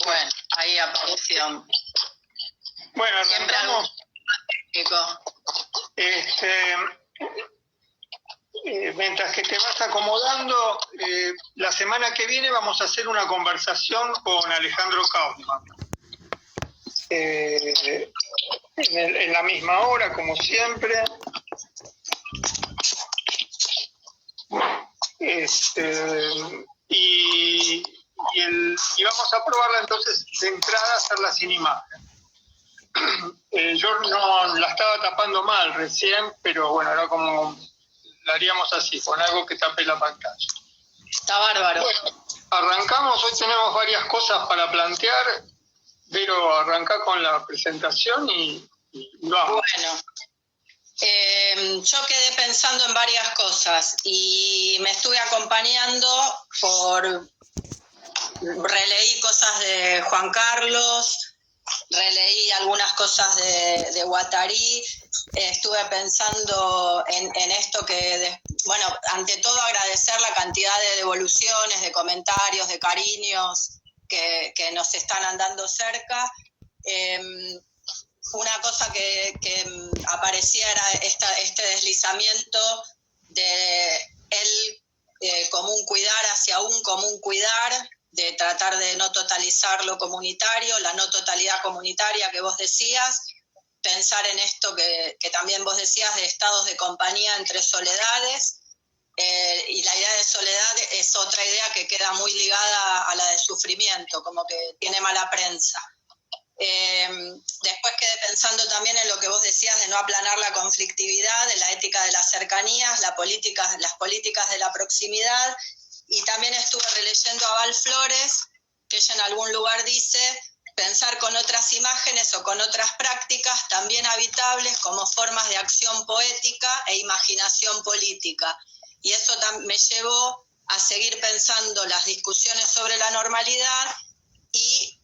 Bueno, ahí apareció. Bueno, Siempre algo técnico. Mientras que te vas acomodando, la semana que viene vamos a hacer una conversación con Alejandro Kaufman. En la misma hora, como siempre. Y vamos a probarla entonces de entrada, hacerla sin imagen. Yo no la estaba tapando mal recién, pero bueno, era como la haríamos así, con algo que tape la pantalla. Está bárbaro. Bueno, arrancamos, hoy tenemos varias cosas para plantear, pero arranca con la presentación y vamos. Bueno, yo quedé pensando en varias cosas y me estuve acompañando releí cosas de Juan Carlos, releí algunas cosas de Guattari, estuve pensando en esto bueno, ante todo agradecer la cantidad de devoluciones, de comentarios, de cariños que nos están andando cerca. Una cosa que aparecía era este deslizamiento de el común cuidar hacia un común cuidar, de tratar de no totalizar lo comunitario, la no totalidad comunitaria que vos decías, pensar en esto que también vos decías de estados de compañía entre soledades, y la idea de soledad es otra idea que queda muy ligada a la de sufrimiento, como que tiene mala prensa. Después quedé pensando también en lo que vos decías de no aplanar la conflictividad, de la ética de las cercanías, las políticas de la proximidad, y también estuve releyendo a Val Flores, que ella en algún lugar dice pensar con otras imágenes o con otras prácticas también habitables como formas de acción poética e imaginación política, y eso me llevó a seguir pensando las discusiones sobre la normalidad y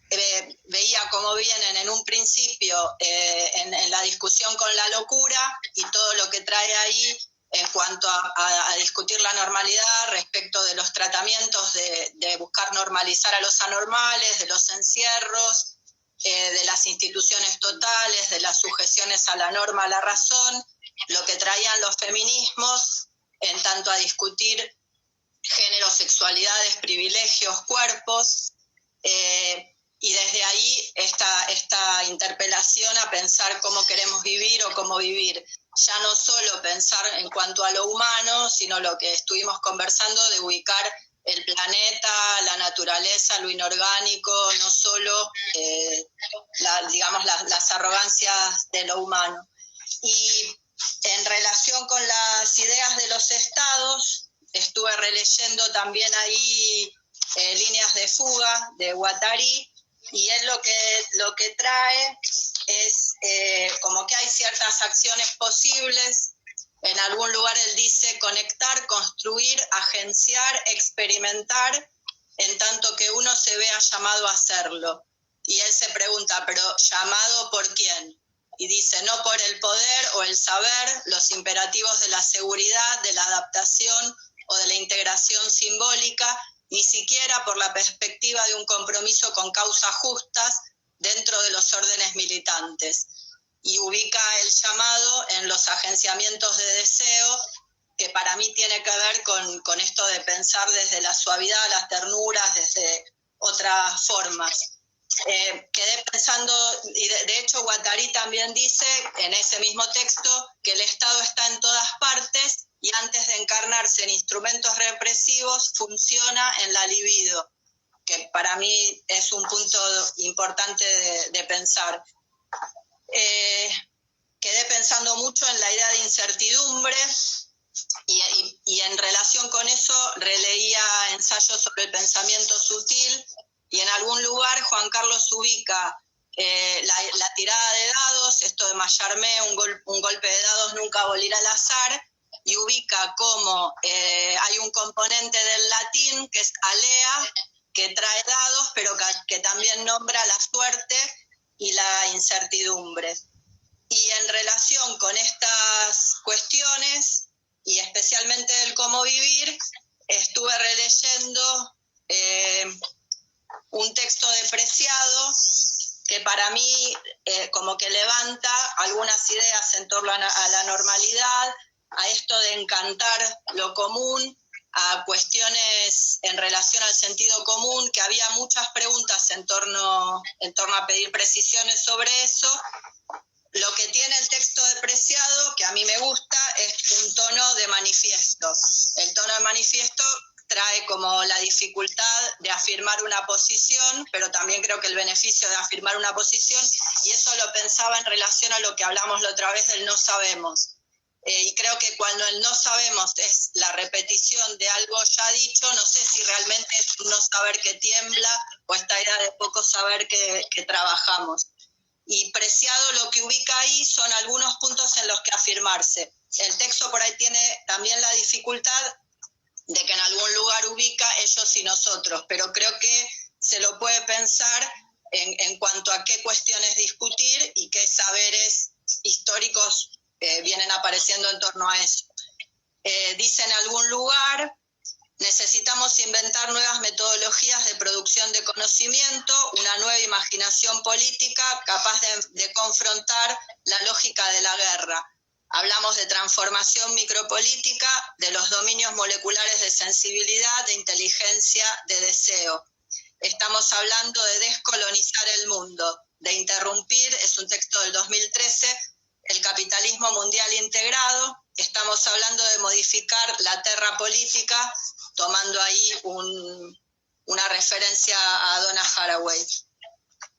veía cómo vienen en un principio en la discusión con la locura y todo lo que trae ahí en cuanto a discutir la normalidad respecto de los tratamientos de buscar normalizar a los anormales, de los encierros, de las instituciones totales, de las sujeciones a la norma, a la razón, lo que traían los feminismos en tanto a discutir género, sexualidades, privilegios, cuerpos, y desde ahí esta interpelación a pensar cómo queremos vivir o cómo vivir. Ya no solo pensar en cuanto a lo humano, sino lo que estuvimos conversando de ubicar el planeta, la naturaleza, lo inorgánico, no solo las arrogancias de lo humano. Y en relación con las ideas de los estados, estuve releyendo también ahí Líneas de fuga de Guattari, y él lo que trae es como que hay ciertas acciones posibles. En algún lugar él dice conectar, construir, agenciar, experimentar, en tanto que uno se vea llamado a hacerlo. Y él se pregunta, ¿pero llamado por quién? Y dice, no por el poder o el saber, los imperativos de la seguridad, de la adaptación o de la integración simbólica, ni siquiera por la perspectiva de un compromiso con causas justas dentro de los órdenes militantes. Y ubica el llamado en los agenciamientos de deseo, que para mí tiene que ver con esto de pensar desde la suavidad, las ternuras, desde otras formas. Quedé pensando, y de hecho Guattari también dice en ese mismo texto que el Estado está en todas partes y antes de encarnarse en instrumentos represivos funciona en la libido, que para mí es un punto importante de pensar. Quedé pensando mucho en la idea de incertidumbre y en relación con eso releía ensayos sobre el pensamiento sutil, y en algún lugar Juan Carlos ubica la tirada de dados, esto de Mallarmé, un golpe de dados nunca abolirá al azar, y ubica como hay un componente del latín que es alea, que trae dados, pero que también nombra la suerte y la incertidumbre. Y en relación con estas cuestiones, y especialmente del cómo vivir, estuve releyendo un texto de Preciado que para mí como que levanta algunas ideas en torno a la normalidad, a esto de encantar lo común, a cuestiones en relación al sentido común, que había muchas preguntas en torno a pedir precisiones sobre eso. Lo que tiene el texto de Preciado, que a mí me gusta, es un tono de manifiesto. El tono de manifiesto trae como la dificultad de afirmar una posición, pero también creo que el beneficio de afirmar una posición, y eso lo pensaba en relación a lo que hablamos la otra vez del no sabemos. Y creo que cuando el no sabemos es la repetición de algo ya dicho, no sé si realmente es un no saber que tiembla o esta idea de poco saber que trabajamos. Y Preciado lo que ubica ahí son algunos puntos en los que afirmarse. El texto por ahí tiene también la dificultad de que en algún lugar ubica ellos y nosotros, pero creo que se lo puede pensar en cuanto a qué cuestiones discutir y qué saberes históricos vienen apareciendo en torno a eso. Dice en algún lugar: necesitamos inventar nuevas metodologías de producción de conocimiento, una nueva imaginación política capaz de confrontar la lógica de la guerra. Hablamos de transformación micropolítica, de los dominios moleculares de sensibilidad, de inteligencia, de deseo. Estamos hablando de descolonizar el mundo, de interrumpir, es un texto del 2013, el capitalismo mundial integrado. Estamos hablando de modificar la terra política, tomando ahí una referencia a Donna Haraway.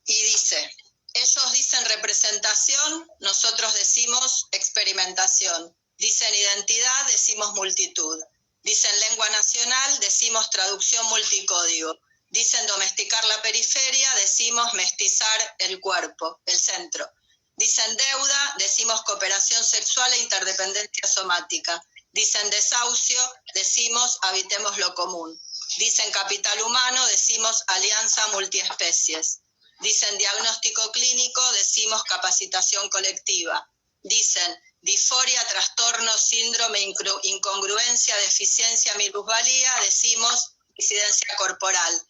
Y dice: ellos dicen representación, nosotros decimos experimentación. Dicen identidad, decimos multitud. Dicen lengua nacional, decimos traducción multicódigo. Dicen domesticar la periferia, decimos mestizar el cuerpo, el centro. Dicen deuda, decimos cooperación sexual e interdependencia somática. Dicen desahucio, decimos habitemos lo común. Dicen capital humano, decimos alianza multiespecies. Dicen diagnóstico clínico, decimos capacitación colectiva. Dicen disforia, trastorno, síndrome, incongruencia, deficiencia, minusvalía, decimos disidencia corporal.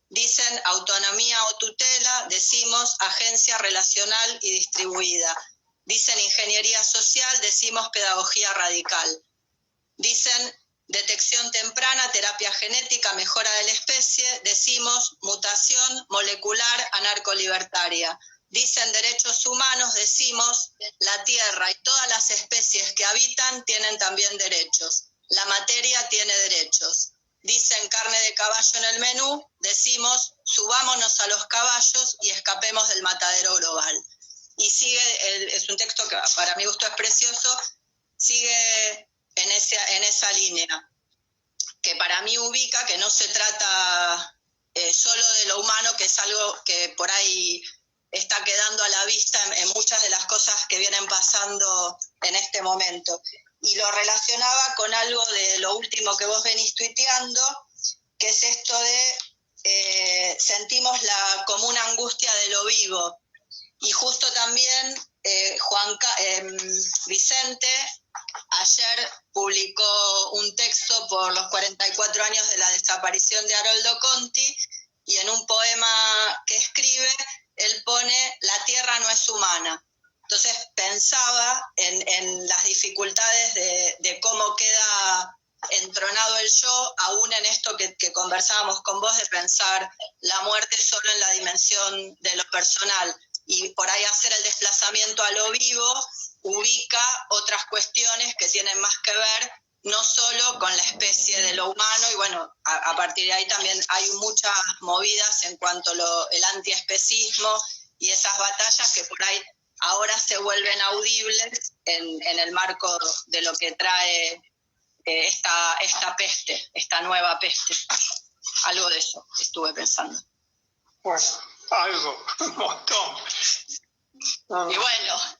Dicen autonomía o tutela, decimos agencia relacional y distribuida. Dicen ingeniería social, decimos pedagogía radical. Dicen detección temprana, terapia genética, mejora de la especie, decimos mutación molecular anarcolibertaria. Dicen derechos humanos, decimos la tierra y todas las especies que habitan tienen también derechos. La materia tiene derechos. Dicen carne de caballo en el menú, decimos subámonos a los caballos y escapemos del matadero global. Y sigue, es un texto que para mi gusto es precioso, sigue en esa línea, que para mí ubica que no se trata solo de lo humano, que es algo que por ahí está quedando a la vista en muchas de las cosas que vienen pasando en este momento. Y lo relacionaba con algo de lo último que vos venís tuiteando, que es esto de sentimos la común angustia de lo vivo. Y justo también Vicente ayer publicó un texto por los 44 años de la desaparición de Haroldo Conti, y en un poema que escribe, él pone «La tierra no es humana». Entonces pensaba en las dificultades de cómo queda entronado el yo, aún en esto que conversábamos con vos, de pensar la muerte solo en la dimensión de lo personal, y por ahí hacer el desplazamiento a lo vivo ubica otras cuestiones que tienen más que ver no solo con la especie de lo humano, y bueno, a partir de ahí también hay muchas movidas en cuanto el antiespecismo y esas batallas que por ahí ahora se vuelven audibles en el marco de lo que trae esta peste, esta nueva peste. Algo de eso estuve pensando. Bueno, algo, un montón. Y bueno,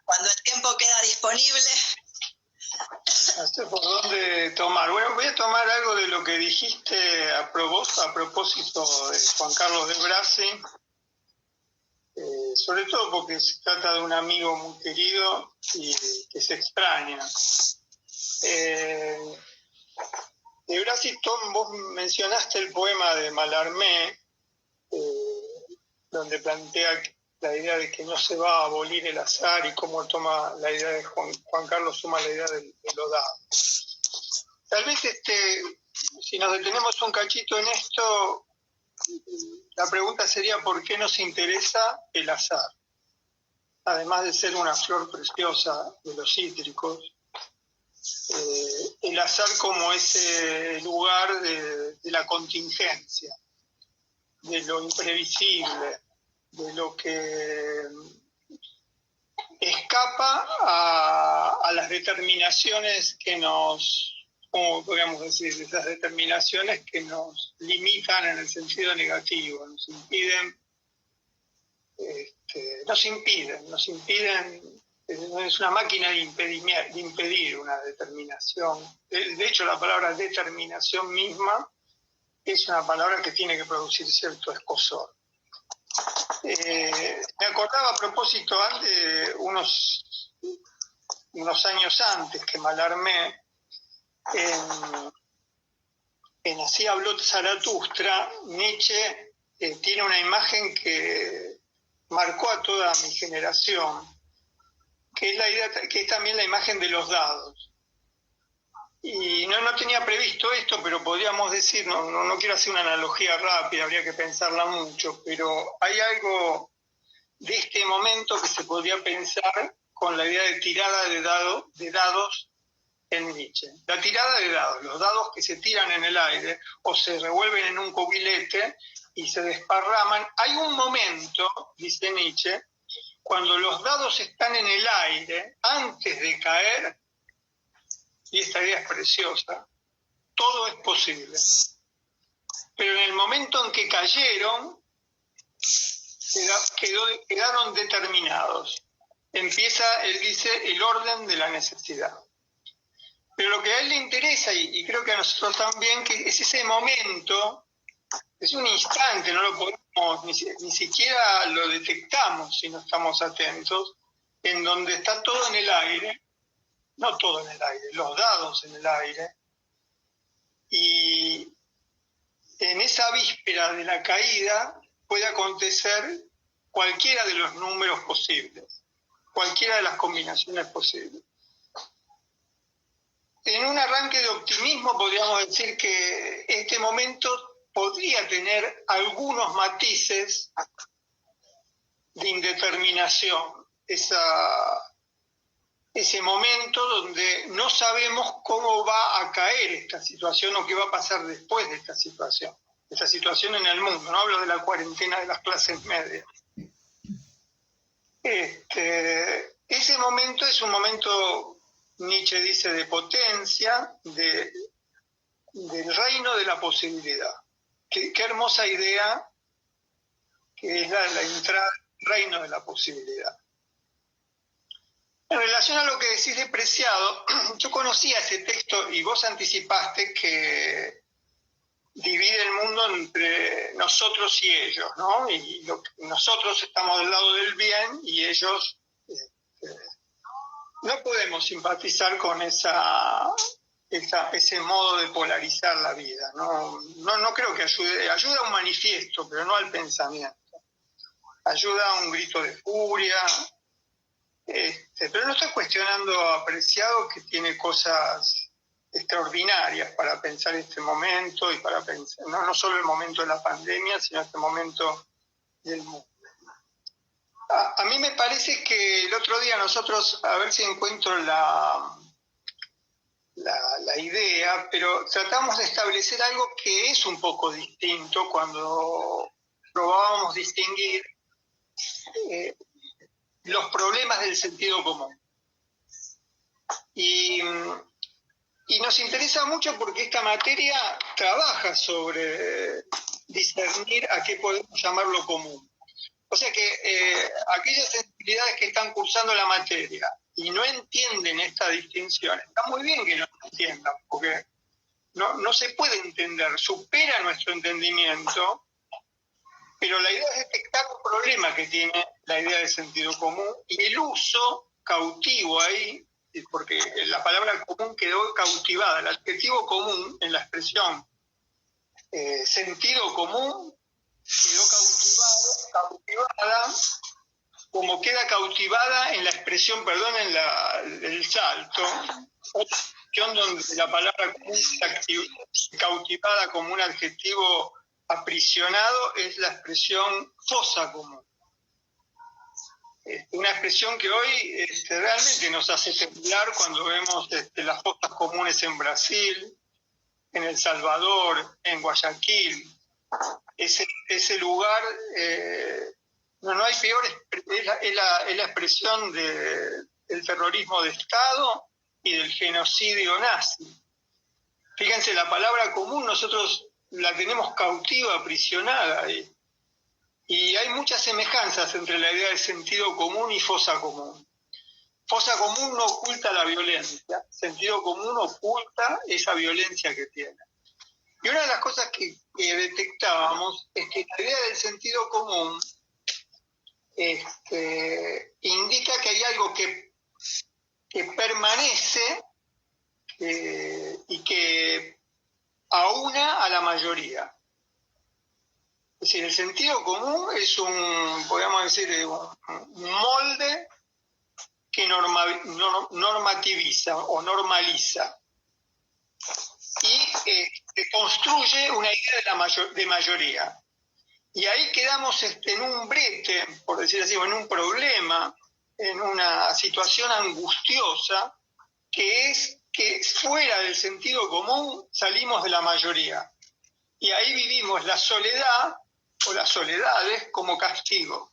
cuando el tiempo queda disponible... No sé por dónde tomar. Bueno, voy a tomar algo de lo que dijiste a propósito de Juan Carlos de Brasi, sobre todo porque se trata de un amigo muy querido y que se extraña. De Brasi, Tom, vos mencionaste el poema de Mallarmé, donde plantea la idea de que no se va a abolir el azar y cómo toma la idea de Juan Carlos, suma la idea de los dados. Tal vez si nos detenemos un cachito en esto, la pregunta sería ¿por qué nos interesa el azar? Además de ser una flor preciosa de los cítricos, el azar como ese lugar de la contingencia, de lo imprevisible, de lo que escapa a las determinaciones que nos, ¿cómo podríamos decir? Esas determinaciones que nos limitan en el sentido negativo, nos impiden, es una máquina de impedir una determinación. De hecho, la palabra determinación misma es una palabra que tiene que producir cierto escozor. Me acordaba a propósito, antes, unos años antes que Mallarmé, en Así habló Zaratustra, Nietzsche tiene una imagen que marcó a toda mi generación, que es también la imagen de los dados. Y no tenía previsto esto, pero podríamos decir, no quiero hacer una analogía rápida, habría que pensarla mucho, pero hay algo de este momento que se podría pensar con la idea de tirada de dados en Nietzsche. La tirada de dados, los dados que se tiran en el aire o se revuelven en un cubilete y se desparraman. Hay un momento, dice Nietzsche, cuando los dados están en el aire, antes de caer, y esta idea es preciosa, todo es posible. Pero en el momento en que cayeron, quedaron determinados. Empieza, él dice, el orden de la necesidad. Pero lo que a él le interesa, y creo que a nosotros también, que es ese momento, es un instante, no lo podemos, ni siquiera lo detectamos si no estamos atentos, en donde está todo en el aire, no todo en el aire, los dados en el aire, y en esa víspera de la caída puede acontecer cualquiera de los números posibles, cualquiera de las combinaciones posibles. En un arranque de optimismo podríamos decir que este momento podría tener algunos matices de indeterminación, ese momento donde no sabemos cómo va a caer esta situación o qué va a pasar después de esta situación en el mundo. No hablo de la cuarentena de las clases medias. Ese momento es un momento, Nietzsche dice, de potencia, del reino de la posibilidad. Qué hermosa idea que es la entrada al reino de la posibilidad. En relación a lo que decís de Preciado, yo conocía ese texto y vos anticipaste que divide el mundo entre nosotros y ellos, ¿no? Y nosotros estamos del lado del bien y ellos no podemos simpatizar con ese modo de polarizar la vida. No creo que ayuda a un manifiesto, pero no al pensamiento. Ayuda a un grito de furia. Pero no estoy cuestionando a Preciado, que tiene cosas extraordinarias para pensar este momento y para pensar no solo el momento de la pandemia, sino este momento del mundo. A mí me parece que el otro día nosotros, a ver si encuentro la idea, pero tratamos de establecer algo que es un poco distinto cuando probábamos distinguir los problemas del sentido común. Y nos interesa mucho porque esta materia trabaja sobre discernir a qué podemos llamar lo común. O sea que aquellas sensibilidades que están cursando la materia y no entienden esta distinción, está muy bien que no la entiendan, porque no se puede entender, supera nuestro entendimiento, pero la idea es detectar un problema que tiene la idea de sentido común y el uso cautivo ahí, porque la palabra común quedó cautivada, el adjetivo común en la expresión sentido común quedó cautivado cautivada, como queda cautivada en la expresión, perdonen el salto, otra expresión donde la palabra común cautivada como un adjetivo aprisionado es la expresión fosa común. Una expresión que hoy realmente nos hace temblar cuando vemos las fosas comunes en Brasil, en El Salvador, en Guayaquil. Ese lugar, no hay peor, es la expresión del terrorismo de Estado y del genocidio nazi. Fíjense, la palabra común nosotros la tenemos cautiva, aprisionada, y hay muchas semejanzas entre la idea de sentido común y fosa común. Fosa común no oculta la violencia, sentido común oculta esa violencia que tiene. Y una de las cosas que detectábamos es que la idea del sentido común indica que hay algo que permanece y que aúna a la mayoría. Es decir, el sentido común es podríamos decir, un molde que normativiza o normaliza y que construye una idea de mayoría. Y ahí quedamos en un brete, por decir así, o en un problema, en una situación angustiosa, que es que fuera del sentido común salimos de la mayoría. Y ahí vivimos la soledad o las soledades como castigo,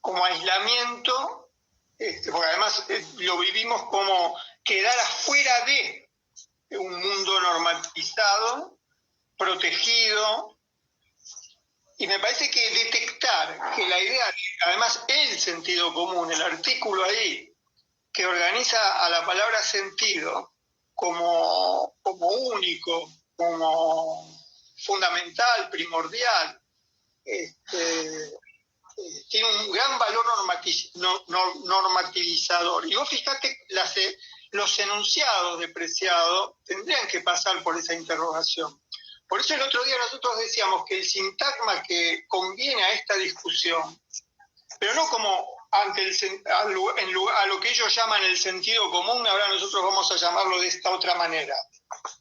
como aislamiento, porque además lo vivimos como quedar afuera de un mundo normatizado, protegido, y me parece que detectar que la idea, además el sentido común, el artículo ahí, que organiza a la palabra sentido como único, como fundamental, primordial, tiene un gran valor normativizador. Y vos fijate, los enunciados de Preciado tendrían que pasar por esa interrogación. Por eso el otro día nosotros decíamos que el sintagma que conviene a esta discusión, pero no como a lo que ellos llaman el sentido común, ahora nosotros vamos a llamarlo de esta otra manera,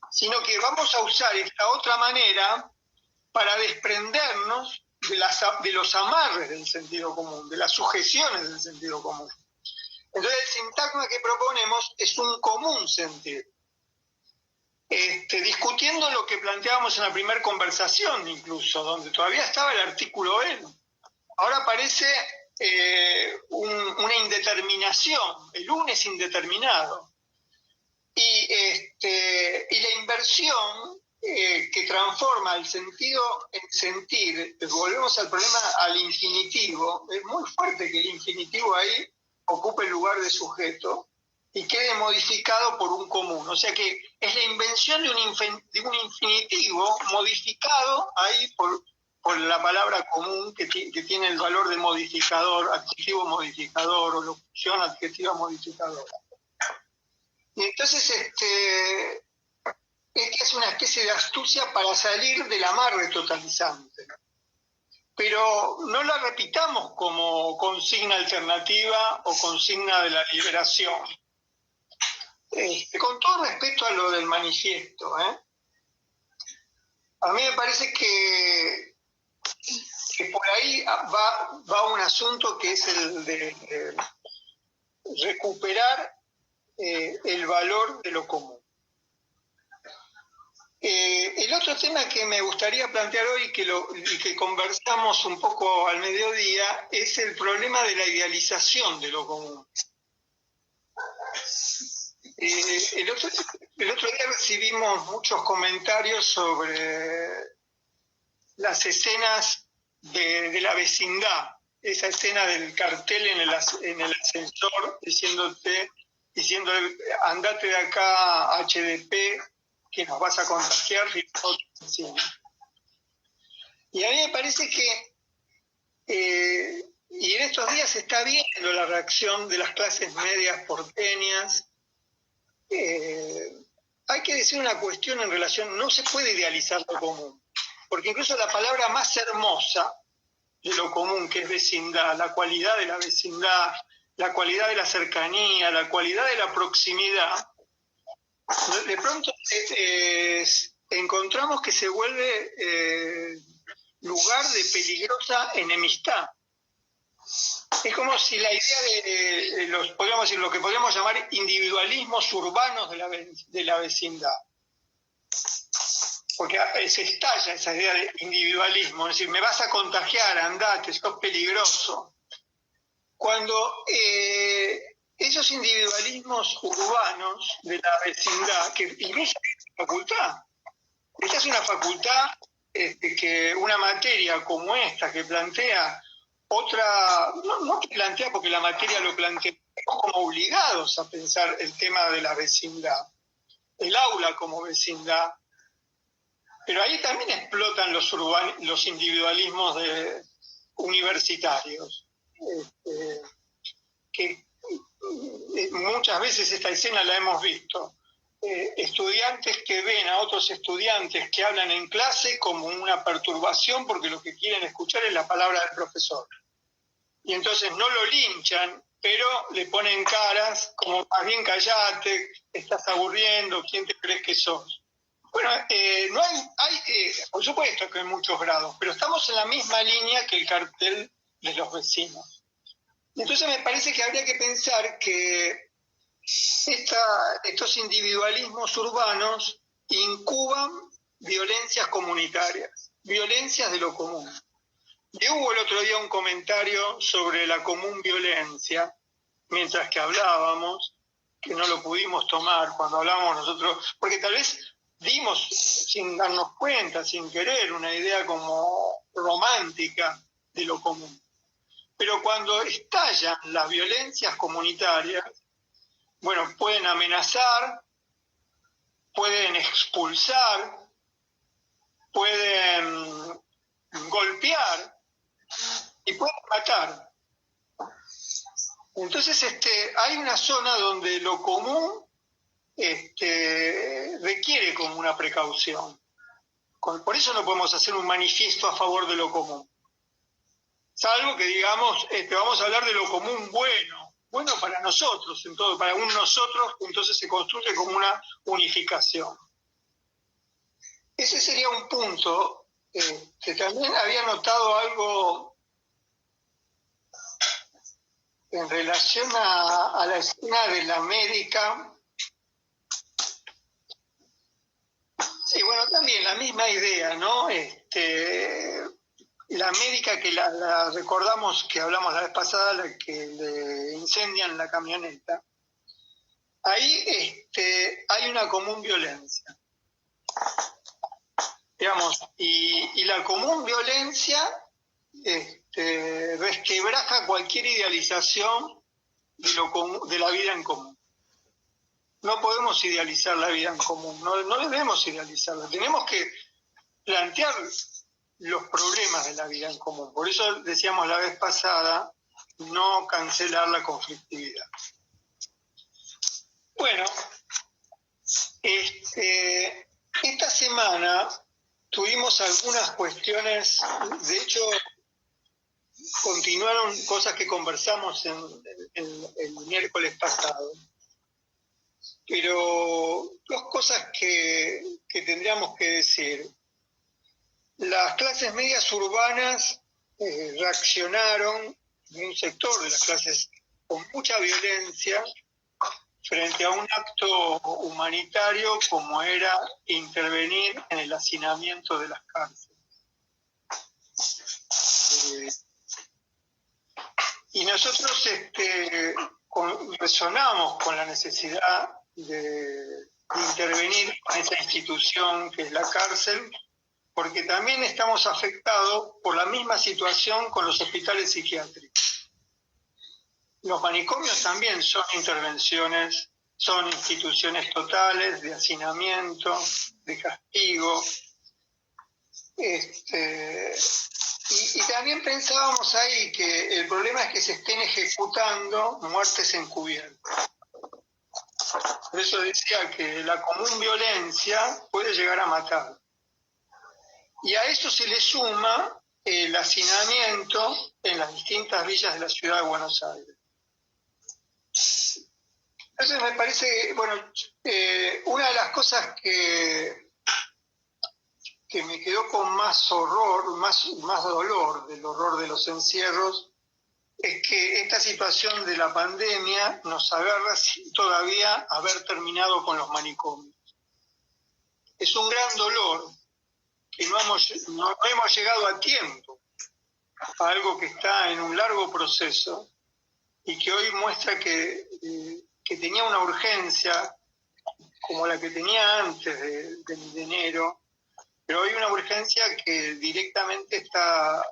sino que vamos a usar esta otra manera para desprendernos de los amarres del sentido común, de las sujeciones del sentido común. Entonces el sintagma que proponemos es un común sentir. Discutiendo lo que planteábamos en la primera conversación incluso, donde todavía estaba el artículo él. Ahora aparece una indeterminación, el lunes indeterminado. Y la inversión que transforma el sentido en sentir, volvemos al problema al infinitivo, es muy fuerte que el infinitivo ahí ocupe el lugar de sujeto y quede modificado por un común. O sea que es la invención de un infinitivo modificado ahí por la palabra común que tiene el valor de modificador, adjetivo modificador o locución adjetiva modificadora. Y entonces esta es una especie de astucia para salir del amarre totalizante. Pero no la repitamos como consigna alternativa o consigna de la liberación. Con todo respeto a lo del manifiesto, a mí me parece que por ahí va un asunto que es el de recuperar el valor de lo común. El otro tema que me gustaría plantear hoy y que conversamos un poco al mediodía es el problema de la idealización de lo común. El otro día recibimos muchos comentarios sobre las escenas de la vecindad, esa escena del cartel en el ascensor diciéndole andate de acá HDP, que nos vas a contagiar. Y a mí me parece que y en estos días se está viendo la reacción de las clases medias porteñas. Hay que decir una cuestión en relación, no se puede idealizar lo común, porque incluso la palabra más hermosa de lo común, que es vecindad, la cualidad de la vecindad, la cualidad de la cercanía, la cualidad de la proximidad, de pronto encontramos que se vuelve lugar de peligrosa enemistad. Es como si la idea de podríamos decir, lo que podríamos llamar individualismos urbanos de la vecindad, porque se estalla esa idea de individualismo, es decir, me vas a contagiar, andate, sos peligroso. Cuando esos individualismos urbanos de la vecindad, que incluso es una facultad, esta es una facultad que una materia como esta que plantea otra, no que plantea porque la materia lo plantea, como obligados a pensar el tema de la vecindad, el aula como vecindad, pero ahí también explotan los individualismos universitarios, que muchas veces esta escena la hemos visto. Estudiantes que ven a otros estudiantes que hablan en clase como una perturbación porque lo que quieren escuchar es la palabra del profesor. Y entonces no lo linchan, pero le ponen caras como más bien callate, estás aburriendo, ¿quién te crees que sos? Bueno, no hay por supuesto que hay muchos grados, pero estamos en la misma línea que el cartel de los vecinos. Entonces me parece que habría que pensar que estos individualismos urbanos incuban violencias comunitarias, violencias de lo común. Y hubo el otro día un comentario sobre la común violencia, mientras que hablábamos, que no lo pudimos tomar cuando hablábamos nosotros, porque tal vez dimos, sin darnos cuenta, sin querer, una idea como romántica de lo común. Pero cuando estallan las violencias comunitarias, bueno, pueden amenazar, pueden expulsar, pueden golpear y pueden matar. Entonces hay una zona donde lo común requiere como una precaución. Por eso no podemos hacer un manifiesto a favor de lo común. Salvo que digamos, vamos a hablar de lo común bueno para nosotros, para un nosotros, entonces se construye como una unificación. Ese sería un punto. También había notado algo en relación a la escena de la médica. Sí, bueno, también la misma idea, ¿no? La médica que la recordamos, que hablamos la vez pasada, la que le incendian la camioneta. Ahí hay una común violencia. Digamos, y la común violencia resquebraja cualquier idealización de la vida en común. No podemos idealizar la vida en común, no debemos idealizarla. Tenemos que plantear los problemas de la vida en común. Por eso decíamos la vez pasada, no cancelar la conflictividad. Bueno, esta semana tuvimos algunas cuestiones, de hecho, continuaron cosas que conversamos el miércoles pasado, pero dos cosas que tendríamos que decir. Las clases medias urbanas reaccionaron, un sector de las clases con mucha violencia, frente a un acto humanitario como era intervenir en el hacinamiento de las cárceles. Y nosotros resonamos con la necesidad de intervenir en esa institución que es la cárcel, porque también estamos afectados por la misma situación con los hospitales psiquiátricos. Los manicomios también son intervenciones, son instituciones totales de hacinamiento, de castigo. Y también pensábamos ahí que el problema es que se estén ejecutando muertes encubiertas. Por eso decía que la común violencia puede llegar a matar. Y a eso se le suma el hacinamiento en las distintas villas de la ciudad de Buenos Aires. Entonces me parece, bueno, una de las cosas que me quedó con más horror, más dolor del horror de los encierros, es que esta situación de la pandemia nos agarra sin todavía haber terminado con los manicomios. Es un gran dolor que no hemos llegado a tiempo a algo que está en un largo proceso y que hoy muestra que tenía una urgencia como la que tenía antes de enero, pero hay una urgencia que directamente está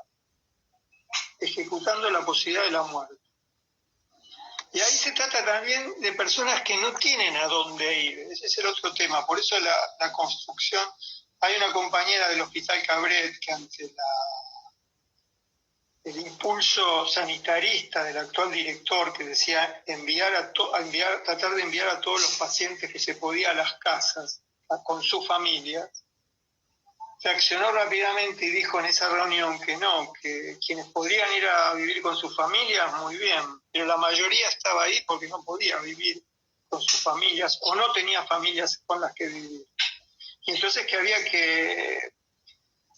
ejecutando la posibilidad de la muerte. Y ahí se trata también de personas que no tienen a dónde ir. Ese es el otro tema. Por eso la construcción. Hay una compañera del Hospital Cabret que ante el impulso sanitarista del actual director, que decía tratar de enviar a todos los pacientes que se podía a las casas con sus familias, reaccionó rápidamente y dijo en esa reunión que no, que quienes podrían ir a vivir con sus familias, muy bien, pero la mayoría estaba ahí porque no podía vivir con sus familias o no tenía familias con las que vivir. Y entonces que había que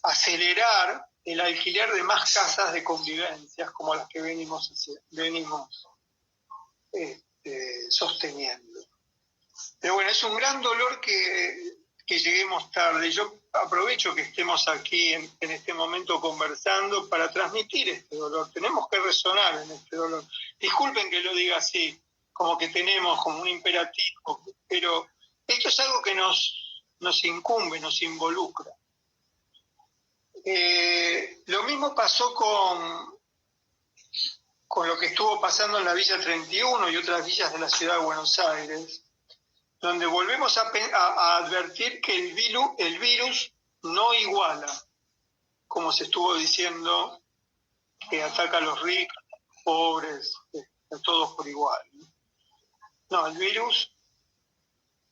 acelerar el alquiler de más casas de convivencias como las que venimos sosteniendo. Pero bueno, es un gran dolor que lleguemos tarde. Yo aprovecho que estemos aquí en este momento conversando para transmitir este dolor. Tenemos que resonar en este dolor. Disculpen que lo diga así, como que tenemos como un imperativo, pero esto es algo que nos incumbe, nos involucra. Lo mismo pasó con lo que estuvo pasando en la Villa 31 y otras villas de la ciudad de Buenos Aires, donde volvemos a advertir que el virus no iguala, como se estuvo diciendo, que ataca a los ricos, a los pobres, a todos por igual. No, el virus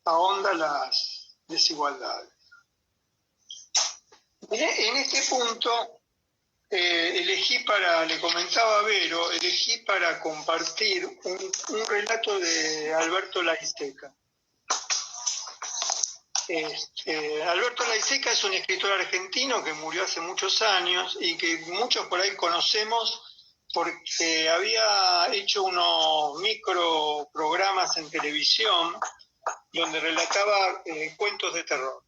ahonda las desigualdades. En este punto le comentaba a Vero, elegí para compartir un relato de Alberto Laiseca. Alberto Laiseca es un escritor argentino que murió hace muchos años y que muchos por ahí conocemos porque había hecho unos microprogramas en televisión donde relataba cuentos de terror.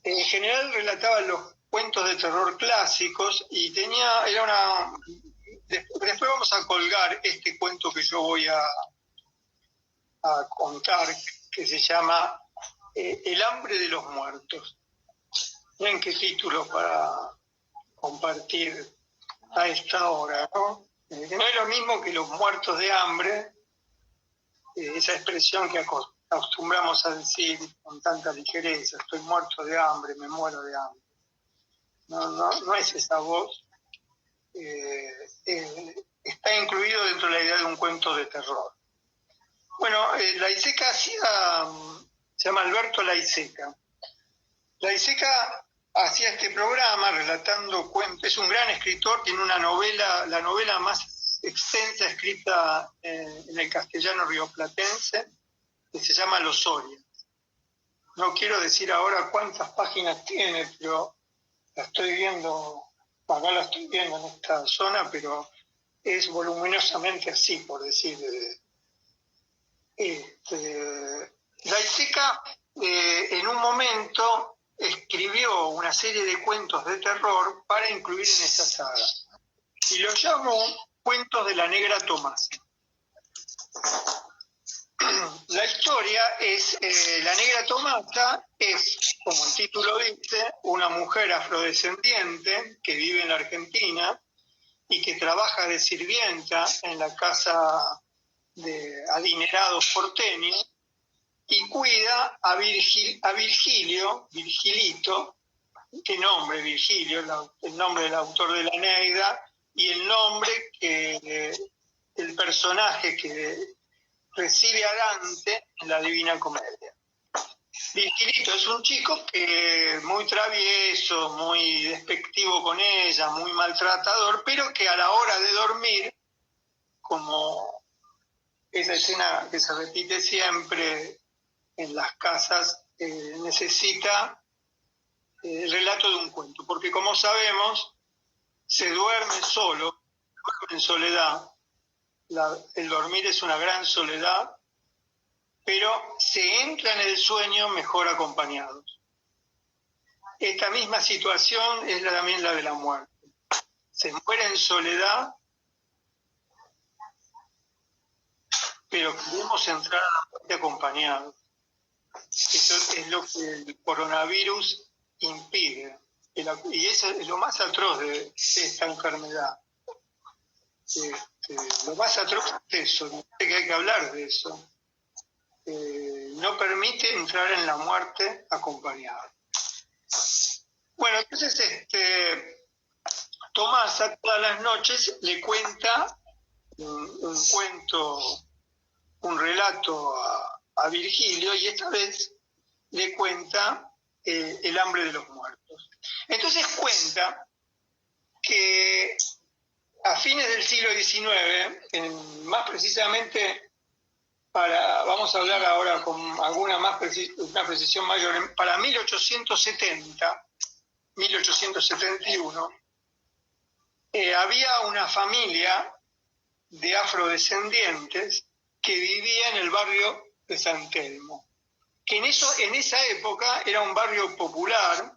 En general relataba los cuentos de terror clásicos y después vamos a colgar este cuento que yo voy a contar, que se llama El hambre de los muertos. Miren qué título para compartir a esta hora, ¿no? No es lo mismo que los muertos de hambre, esa expresión que acostumbramos a decir con tanta ligereza, estoy muerto de hambre, me muero de hambre. No es esa voz. Está incluido dentro de la idea de un cuento de terror. Bueno, Laiseca se llama Alberto Laiseca. Laiseca hacía este programa relatando cuentos, es un gran escritor, tiene una novela, la novela más extensa escrita en el castellano rioplatense, que se llama Los Orias. No quiero decir ahora cuántas páginas tiene, pero la estoy viendo, acá la estoy viendo en esta zona, pero es voluminosamente así, por decir. Laiseca en un momento escribió una serie de cuentos de terror para incluir en esa saga y lo llamó Cuentos de la Negra Tomasa. La historia es, la Negra Tomasa es, como el título dice, una mujer afrodescendiente que vive en la Argentina y que trabaja de sirvienta en la casa de adinerados porteños y cuida a Virgilito, qué nombre Virgilio, el nombre del autor de la Eneida y el nombre que el personaje que recibe a Dante en la Divina Comedia. Virgilito es un chico que muy travieso, muy despectivo con ella, muy maltratador, pero que a la hora de dormir, como esa escena que se repite siempre en las casas, necesita el relato de un cuento, porque como sabemos, se duerme solo, duerme en soledad, el dormir es una gran soledad, pero se entra en el sueño mejor acompañados. Esta misma situación es también la de la muerte. Se muere en soledad, pero queremos entrar a la muerte acompañados. Eso es lo que el coronavirus impide. Y eso es lo más atroz de esta enfermedad. Lo más atroz es eso, que hay que hablar de eso. No permite entrar en la muerte acompañado. Bueno, entonces Tomasa todas las noches le cuenta un cuento, un relato a Virgilio, y esta vez le cuenta el hambre de los muertos. Entonces cuenta que a fines del siglo XIX, más precisamente, vamos a hablar ahora con una precisión mayor, para 1871, había una familia de afrodescendientes que vivía en el barrio de San Telmo, que en esa época era un barrio popular,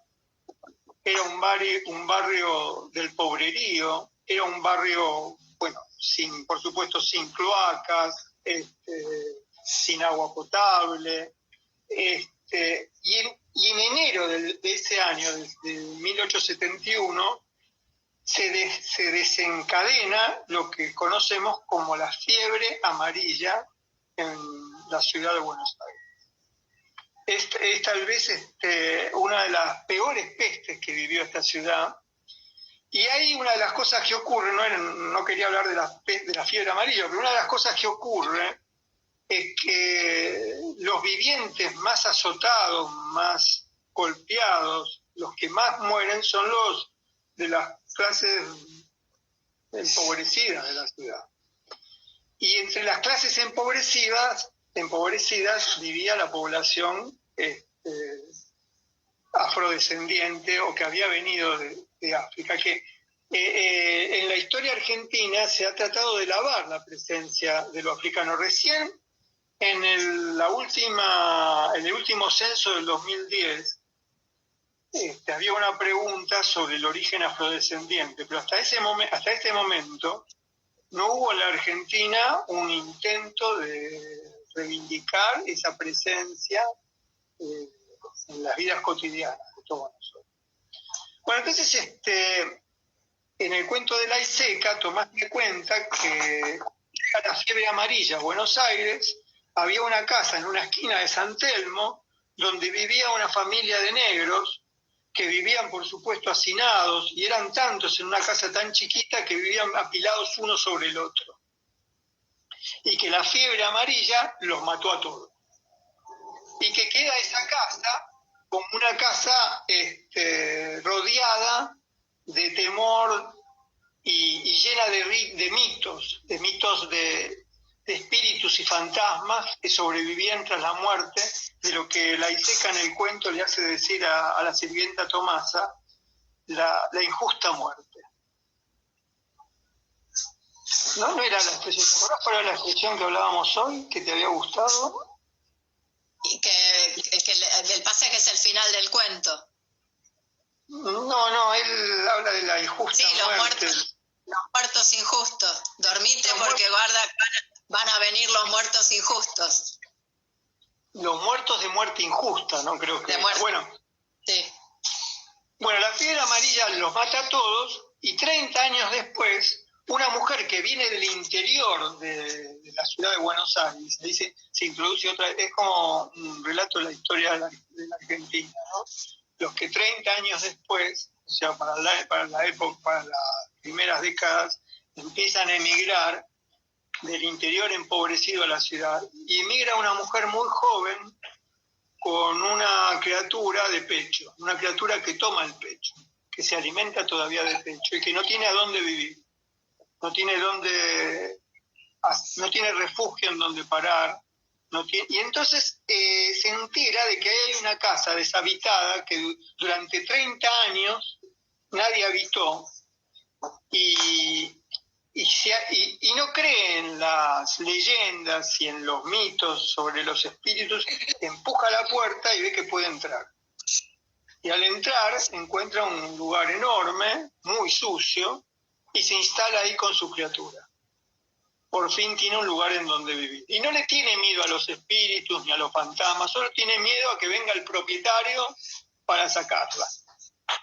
era un barrio del pobrerío, era un barrio, bueno, por supuesto sin cloacas, sin agua potable, y en enero de ese año, de 1871, se desencadena lo que conocemos como la fiebre amarilla en la ciudad de Buenos Aires. Es tal vez una de las peores pestes que vivió esta ciudad. Y hay una de las cosas que ocurre, no quería hablar de la fiebre amarilla, pero una de las cosas que ocurre es que los vivientes más azotados, más golpeados, los que más mueren son los de las clases empobrecidas de la ciudad. Y entre las clases empobrecidas vivía la población afrodescendiente o que había venido de África, que en la historia argentina se ha tratado de lavar la presencia de lo africano. Recién en el último censo del 2010 había una pregunta sobre el origen afrodescendiente, pero hasta este momento no hubo en la Argentina un intento de reivindicar esa presencia en las vidas cotidianas de todos nosotros. Bueno, entonces en el cuento de la Iseca, Tomás me cuenta que a la fiebre amarilla a Buenos Aires había una casa en una esquina de San Telmo donde vivía una familia de negros que vivían, por supuesto, hacinados, y eran tantos en una casa tan chiquita que vivían apilados uno sobre el otro. Y que la fiebre amarilla los mató a todos. Y que queda esa casa como una casa rodeada de temor y llena de mitos de espíritus y fantasmas que sobrevivían tras la muerte, de lo que la Iseca en el cuento le hace decir a la sirvienta Tomasa, la injusta muerte. ¿No era la expresión? ¿Te acuerdas cuál era la expresión que hablábamos hoy, que te había gustado? Y que el pasaje es el final del cuento. No, él habla de la injusta muerte. Los muertos injustos. Dormite porque guarda, van a venir los muertos injustos. Los muertos de muerte injusta, ¿no? Creo que... Bueno, sí. Bueno, la fiebre amarilla los mata a todos, y 30 años después, una mujer que viene del interior de la ciudad de Buenos Aires, se introduce otra vez, es como un relato de la historia de la Argentina, ¿no? Los que 30 años después, o sea, para la época, para las primeras décadas, empiezan a emigrar del interior empobrecido a la ciudad. Y emigra una mujer muy joven, con una criatura de pecho, una criatura que toma el pecho, que se alimenta todavía del pecho y que no tiene a dónde vivir, no tiene refugio en donde parar. Y entonces se entera de que hay una casa deshabitada que durante 30 años nadie habitó y no cree en las leyendas y en los mitos sobre los espíritus. Empuja la puerta y ve que puede entrar. Y al entrar encuentra un lugar enorme, muy sucio, y se instala ahí con su criatura. Por fin tiene un lugar en donde vivir. Y no le tiene miedo a los espíritus ni a los fantasmas, solo tiene miedo a que venga el propietario para sacarla.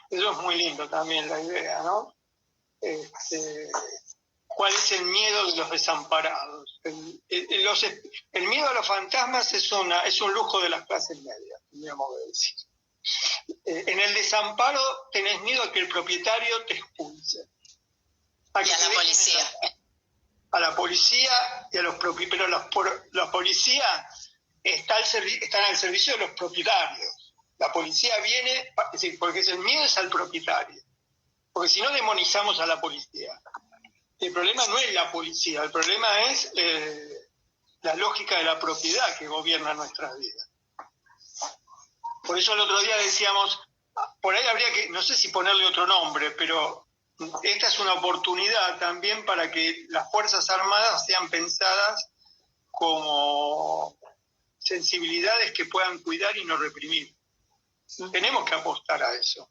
Eso es muy lindo también la idea, ¿no? ¿Cuál es el miedo de los desamparados? El miedo a los fantasmas es un lujo de las clases medias, tendríamos que decir. En el desamparo tenés miedo a que el propietario te expulse. Y a la policía. A la policía y a los propietarios, pero la policía están al servicio de los propietarios. La policía viene, porque el miedo es al propietario, porque si no demonizamos a la policía. El problema no es la policía, el problema es la lógica de la propiedad que gobierna nuestras vidas. Por eso el otro día decíamos, por ahí habría que, no sé si ponerle otro nombre, pero esta es una oportunidad también para que las Fuerzas Armadas sean pensadas como sensibilidades que puedan cuidar y no reprimir. Tenemos que apostar a eso.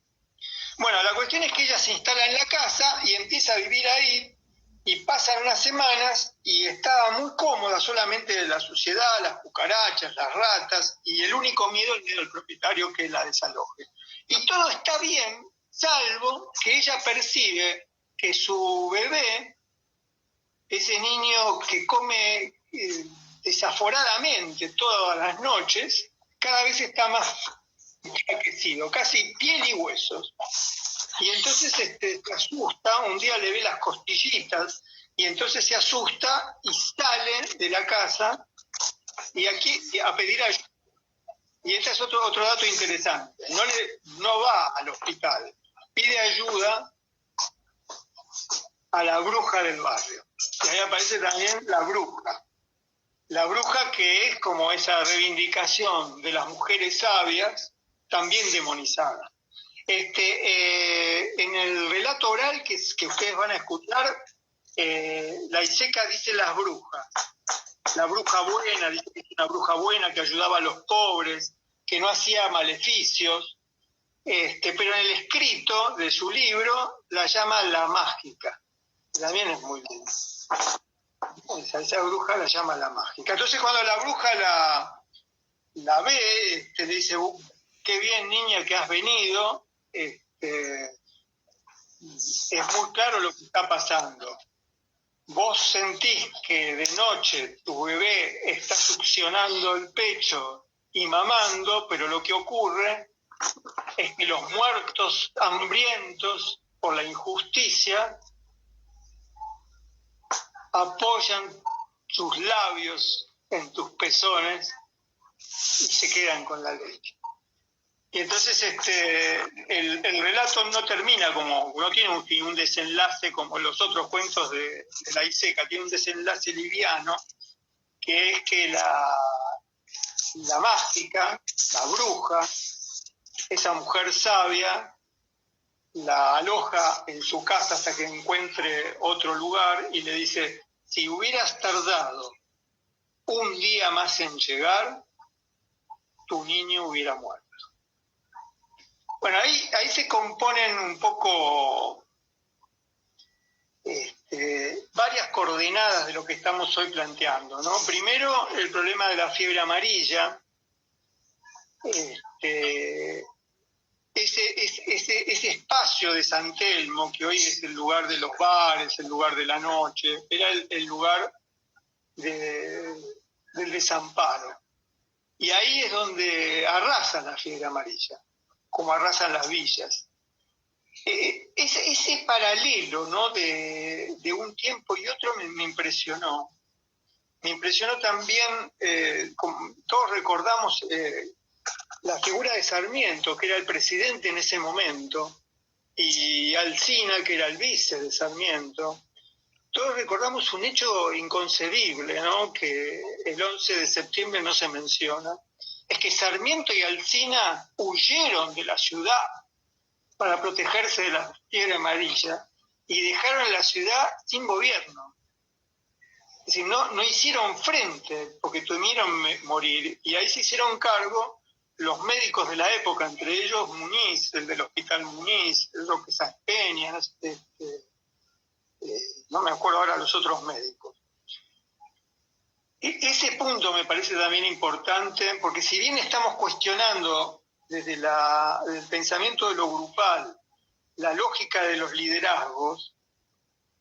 Bueno, la cuestión es que ella se instala en la casa y empieza a vivir ahí, y pasan unas semanas y estaba muy cómoda, solamente de la suciedad, las cucarachas, las ratas, y el único miedo es el miedo del propietario, que la desaloje. Y todo está bien, salvo que ella percibe que su bebé, ese niño que come desaforadamente todas las noches, cada vez está más enflaquecido, casi piel y huesos. Y entonces se asusta, un día le ve las costillitas, y entonces se asusta y sale de la casa y aquí a pedir ayuda. Y este es otro dato interesante. No va al hospital, pide ayuda a la bruja del barrio. Y ahí aparece también la bruja. La bruja, que es como esa reivindicación de las mujeres sabias, también demonizada. En el relato oral que ustedes van a escuchar, la Iseca dice las brujas. La bruja buena, dice que es una bruja buena que ayudaba a los pobres, que no hacía maleficios, pero en el escrito de su libro la llama la mágica. También es muy linda. Esa bruja la llama la mágica. Entonces cuando la bruja la ve, le dice, qué bien niña que has venido, es muy claro lo que está pasando. Vos sentís que de noche tu bebé está succionando el pecho y mamando, pero lo que ocurre es que los muertos hambrientos por la injusticia apoyan sus labios en tus pezones y se quedan con la leche. Y entonces el relato no termina no tiene un desenlace como los otros cuentos de la Iseca, tiene un desenlace liviano, que es que la mágica, la bruja, esa mujer sabia, la aloja en su casa hasta que encuentre otro lugar y le dice, si hubieras tardado un día más en llegar, tu niño hubiera muerto. Bueno, ahí se componen un poco varias coordenadas de lo que estamos hoy planteando, ¿no? Primero, el problema de la fiebre amarilla, ese espacio de San Telmo, que hoy es el lugar de los bares, el lugar de la noche, era el lugar del desamparo. Y ahí es donde arrasa la fiebre amarilla, como arrasan las villas. Ese paralelo, ¿no?, de un tiempo y otro me impresionó. Me impresionó también, todos recordamos la figura de Sarmiento, que era el presidente en ese momento, y Alsina, que era el vice de Sarmiento, todos recordamos un hecho inconcebible, ¿no?, que el 11 de septiembre no se menciona, es que Sarmiento y Alsina huyeron de la ciudad para protegerse de la fiebre amarilla y dejaron la ciudad sin gobierno. Es decir, no hicieron frente porque temieron morir, y ahí se hicieron cargo los médicos de la época, entre ellos Muniz, el del Hospital Muniz, Roque Sáenz Peña, no me acuerdo ahora los otros médicos. Ese punto me parece también importante, porque si bien estamos cuestionando desde el pensamiento de lo grupal la lógica de los liderazgos,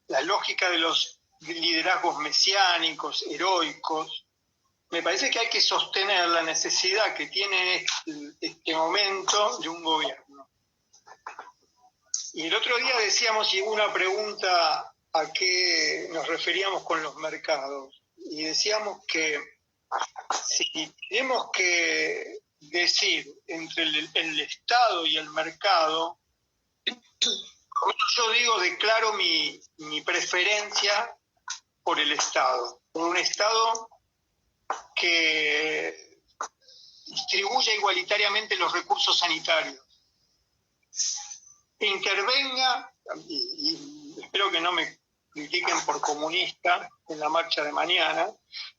la lógica de los liderazgos mesiánicos, heroicos, me parece que hay que sostener la necesidad que tiene este momento de un gobierno. Y el otro día decíamos, y hubo una pregunta a qué nos referíamos con los mercados, y decíamos que si tenemos que decir entre el Estado y el mercado, yo digo, declaro mi preferencia por el Estado, por un Estado que distribuya igualitariamente los recursos sanitarios, que intervenga, y espero que no me critiquen por comunista en la marcha de mañana,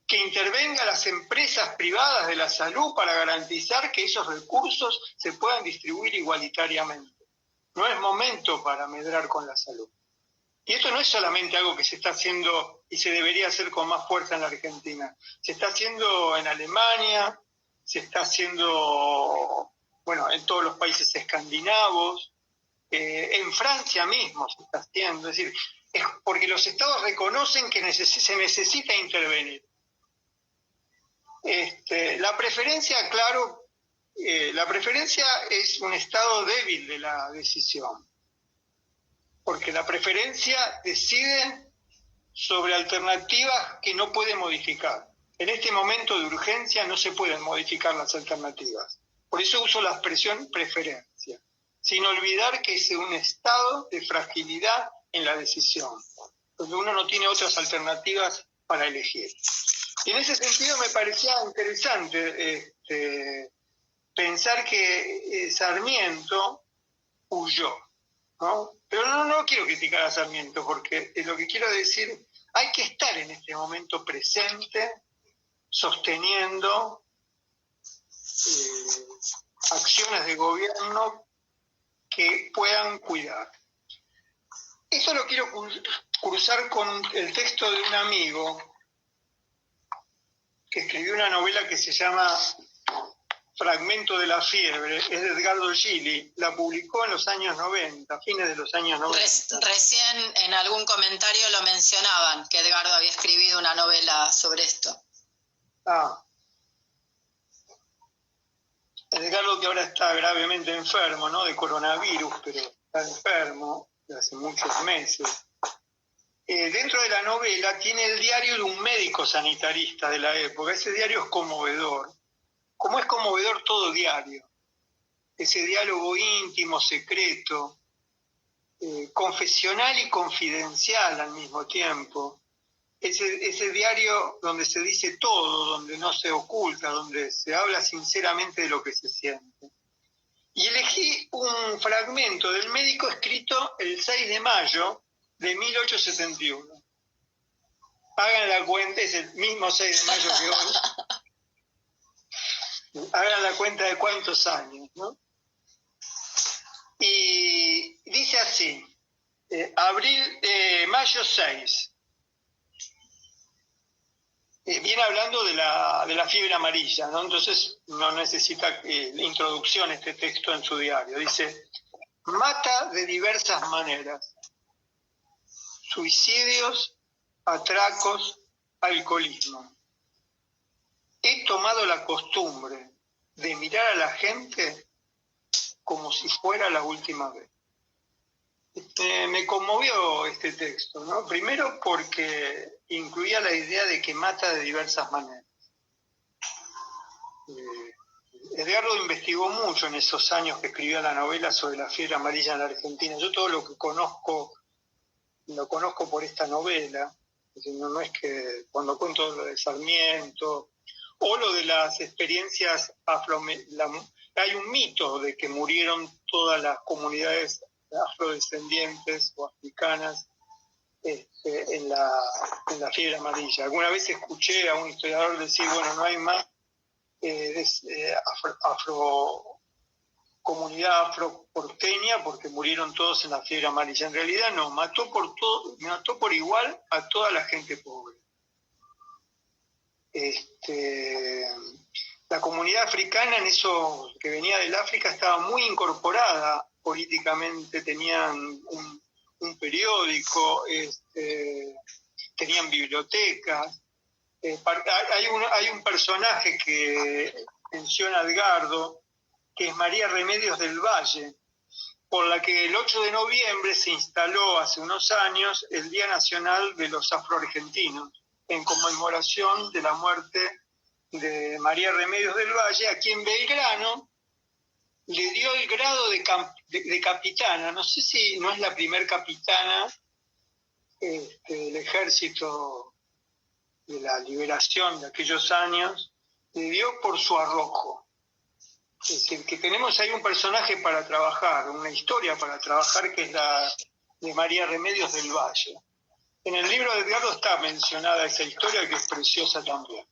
que intervenga las empresas privadas de la salud para garantizar que esos recursos se puedan distribuir igualitariamente. No es momento para medrar con la salud. Y esto no es solamente algo que se está haciendo y se debería hacer con más fuerza en la Argentina. Se está haciendo en Alemania, se está haciendo, en todos los países escandinavos, en Francia mismo se está haciendo. Es decir, es porque los estados reconocen que se necesita intervenir. La preferencia, claro, la preferencia es un estado débil de la decisión, porque la preferencia decide sobre alternativas que no puede modificar. En este momento de urgencia no se pueden modificar las alternativas. Por eso uso la expresión preferencia, sin olvidar que es un estado de fragilidad en la decisión, donde uno no tiene otras alternativas para elegir. Y en ese sentido me parecía interesante pensar que Sarmiento huyó, ¿no? Pero no quiero criticar a Sarmiento, porque lo que quiero decir, hay que estar en este momento presente, sosteniendo acciones de gobierno que puedan cuidar. Esto lo quiero cruzar con el texto de un amigo que escribió una novela que se llama Fragmento de la fiebre, es de Edgardo Gili, la publicó en los años 90, fines de los años 90. Recién en algún comentario lo mencionaban, que Edgardo había escrito una novela sobre esto. Edgardo, que ahora está gravemente enfermo, ¿no?, de coronavirus, pero está enfermo de hace muchos meses. Dentro de la novela tiene el diario de un médico sanitarista de la época. Ese diario es conmovedor, como es conmovedor todo diario. Ese diálogo íntimo, secreto, confesional y confidencial al mismo tiempo. Ese diario donde se dice todo, donde no se oculta, donde se habla sinceramente de lo que se siente. Y elegí un fragmento del médico escrito el 6 de mayo de 1871. Hagan la cuenta, es el mismo 6 de mayo que hoy. Hagan la cuenta de cuántos años, ¿no? Y dice así, mayo 6. Viene hablando de la fiebre amarilla, ¿no? Entonces no necesita introducción este texto en su diario. Dice, mata de diversas maneras. Suicidios, atracos, alcoholismo. He tomado la costumbre de mirar a la gente como si fuera la última vez. Me conmovió este texto, ¿no? Primero porque incluía la idea de que mata de diversas maneras. Edgardo investigó mucho en esos años que escribía la novela sobre la fiebre amarilla en la Argentina. Yo todo lo que conozco, lo conozco por esta novela. No es que cuando cuento lo de Sarmiento o lo de las experiencias hay un mito de que murieron todas las comunidades afrodescendientes o africanas en la fiebre amarilla. Alguna vez escuché a un historiador decir, bueno, no hay más comunidad afroporteña porque murieron todos en la fiebre amarilla. En realidad no, mató por igual a toda la gente pobre. La comunidad africana, en eso que venía del África, estaba muy incorporada políticamente, tenían un periódico, tenían bibliotecas. Hay un personaje que menciona Edgardo, que es María Remedios del Valle, por la que el 8 de noviembre se instaló hace unos años el Día Nacional de los Afroargentinos, en conmemoración de la muerte de María Remedios del Valle, a quien Belgrano le dio el grado de capitana. No sé si no es la primer capitana del ejército de la liberación de aquellos años, le dio por su arrojo. Es decir, que tenemos ahí un personaje para trabajar, una historia para trabajar, que es la de María Remedios del Valle. En el libro de Edgardo está mencionada esa historia, que es preciosa también.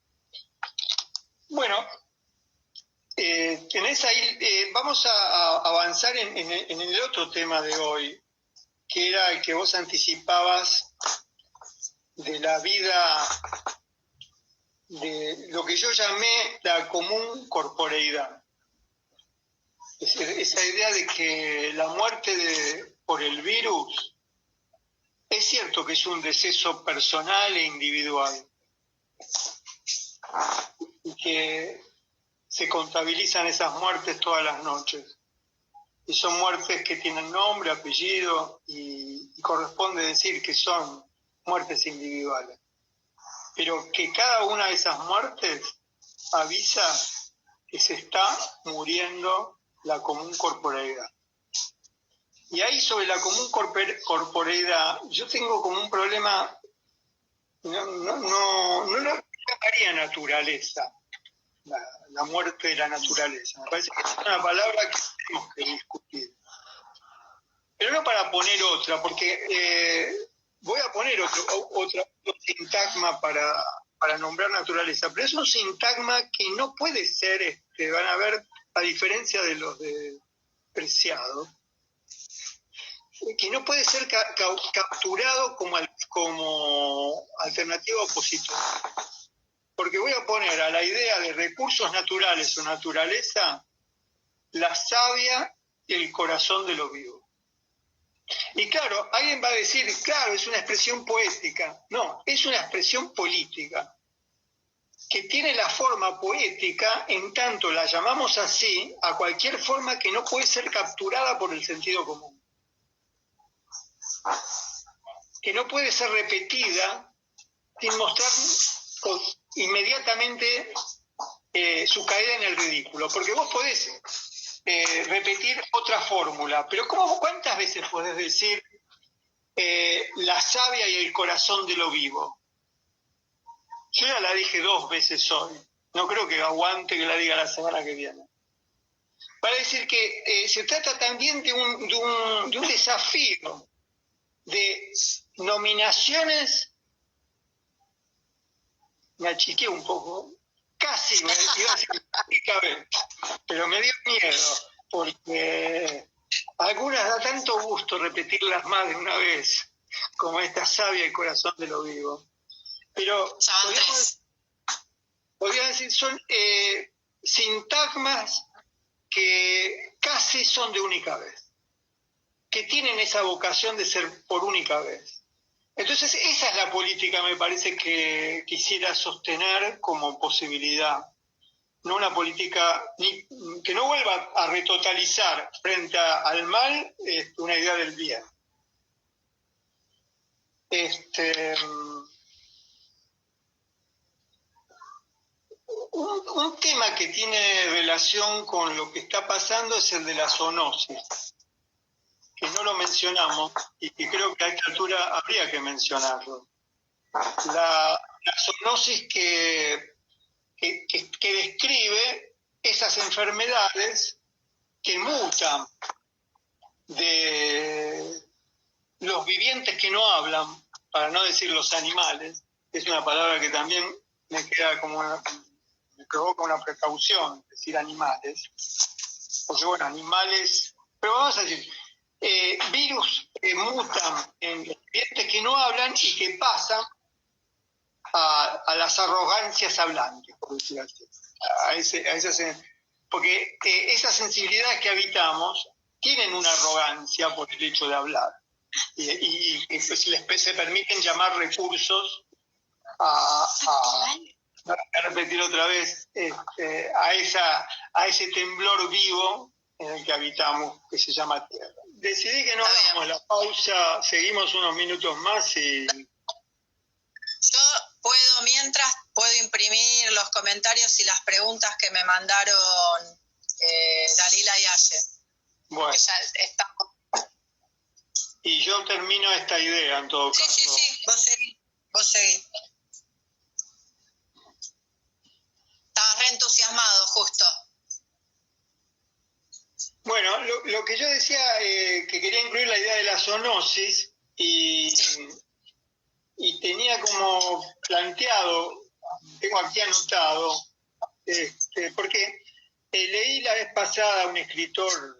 Bueno, tenés ahí, vamos a avanzar en el otro tema de hoy, que era el que vos anticipabas de la vida, de lo que yo llamé la común corporeidad. Esa idea de que la muerte por el virus es cierto que es un deceso personal e individual, y que se contabilizan esas muertes todas las noches. Y son muertes que tienen nombre, apellido, y corresponde decir que son muertes individuales. Pero que cada una de esas muertes avisa que se está muriendo la común corporeidad. Y ahí sobre la común corporeidad, yo tengo como un problema, no lo llamaría naturaleza, la muerte de la naturaleza. Me parece que es una palabra que tenemos que discutir. Pero no para poner otra, porque voy a poner otro sintagma para nombrar naturaleza, pero es un sintagma que no puede ser, van a ver, a diferencia de los de Preciado, que no puede ser capturado como alternativa opositora. Porque voy a poner a la idea de recursos naturales o naturaleza la savia y el corazón de lo vivo. Y claro, alguien va a decir, claro, es una expresión poética. No, es una expresión política, que tiene la forma poética en tanto la llamamos así a cualquier forma que no puede ser capturada por el sentido común, que no puede ser repetida sin mostrar inmediatamente su caída en el ridículo, porque vos podés repetir otra fórmula, pero ¿cuántas veces podés decir la savia y el corazón de lo vivo? Yo ya la dije 2 veces hoy, no creo que aguante que la diga la semana que viene. Para decir que se trata también de un desafío de nominaciones. Me achiqué un poco, casi me iba a decir única vez, pero me dio miedo, porque algunas da tanto gusto repetirlas más de una vez, como esta savia y corazón de lo vivo. Pero podría decir, son sintagmas que casi son de única vez, que tienen esa vocación de ser por única vez. Entonces esa es la política, me parece, que quisiera sostener como posibilidad. No una política que no vuelva a retotalizar frente al mal una idea del bien. Un tema que tiene relación con lo que está pasando es el de la zoonosis, que no lo mencionamos y que creo que a esta altura habría que mencionarlo. La zoonosis que describe esas enfermedades que mutan de los vivientes que no hablan, para no decir los animales, es una palabra que también me provoca una precaución, decir animales, porque bueno, animales, pero vamos a decir, virus que mutan en los vivientes que no hablan y que pasan a las arrogancias hablantes, por decir así, porque esas sensibilidades que habitamos tienen una arrogancia por el hecho de hablar y se permiten llamar recursos voy a repetir otra vez, a ese temblor vivo en el que habitamos, que se llama Tierra. Decidí que no hagamos la pausa, seguimos unos minutos más y... Yo puedo imprimir los comentarios y las preguntas que me mandaron Dalila y Aye. Bueno. Y yo termino esta idea en todo caso. Sí, vos seguís. Estabas re entusiasmado, justo. Bueno, lo que yo decía, que quería incluir la idea de la zoonosis y tenía como planteado, tengo aquí anotado, porque leí la vez pasada a un escritor,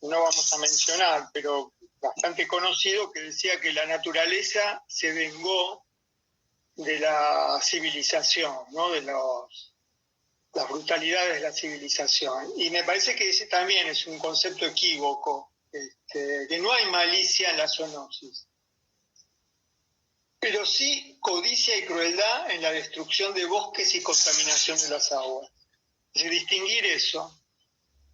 no vamos a mencionar, pero bastante conocido, que decía que la naturaleza se vengó de la civilización, ¿no? De las brutalidades de la civilización. Y me parece que ese también es un concepto equívoco, que no hay malicia en la zoonosis, pero sí codicia y crueldad en la destrucción de bosques y contaminación de las aguas. Es decir, distinguir eso,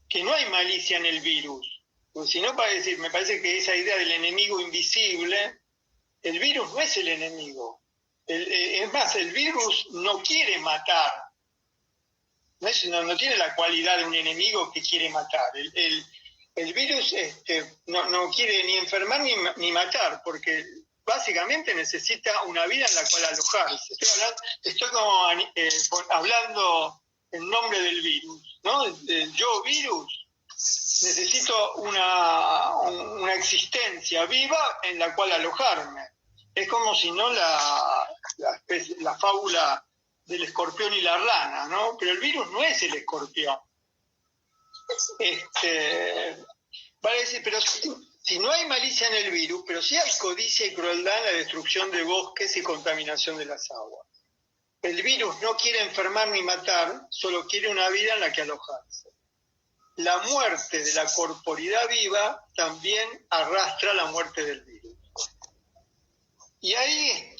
que no hay malicia en el virus, porque si no, me parece que esa idea del enemigo invisible, el virus no es el enemigo. Es más, el virus no quiere matar, no tiene la cualidad de un enemigo que quiere matar. El virus no quiere ni enfermar ni matar, porque básicamente necesita una vida en la cual alojarse. Estoy hablando en nombre del virus, ¿no? Yo, virus, necesito una existencia viva en la cual alojarme. Es como si no la fábula del escorpión y la rana, ¿no? Pero el virus no es el escorpión. Vale decir, pero si no hay malicia en el virus, pero sí hay codicia y crueldad en la destrucción de bosques y contaminación de las aguas. El virus no quiere enfermar ni matar, solo quiere una vida en la que alojarse. La muerte de la corporidad viva también arrastra la muerte del virus. Y ahí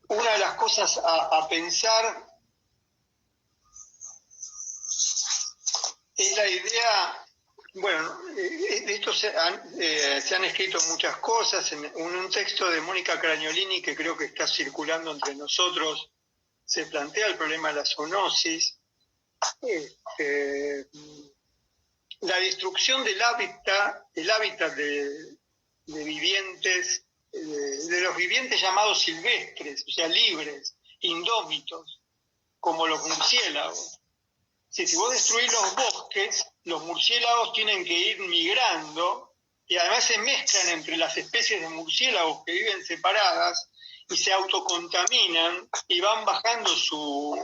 una de las cosas a pensar es la idea, bueno, de esto se han escrito muchas cosas, en un texto de Mónica Cragnolini que creo que está circulando entre nosotros, se plantea el problema de la zoonosis, la destrucción del hábitat de vivientes, de los vivientes llamados silvestres, o sea, libres, indómitos, como los murciélagos. Si vos destruís los bosques, los murciélagos tienen que ir migrando y además se mezclan entre las especies de murciélagos que viven separadas y se autocontaminan y van bajando sus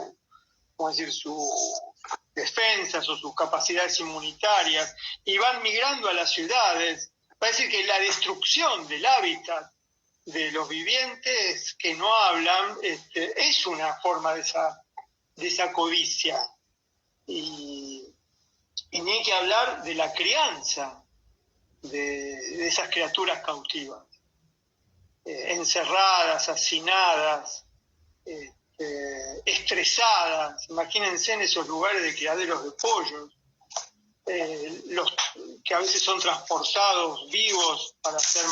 defensas o sus capacidades inmunitarias y van migrando a las ciudades. Va a decir que la destrucción del hábitat de los vivientes que no hablan es una forma de esa codicia. Y ni hay que hablar de la crianza de esas criaturas cautivas, encerradas, hacinadas, estresadas. Imagínense en esos lugares de criaderos de pollos, los que a veces son transportados vivos para ser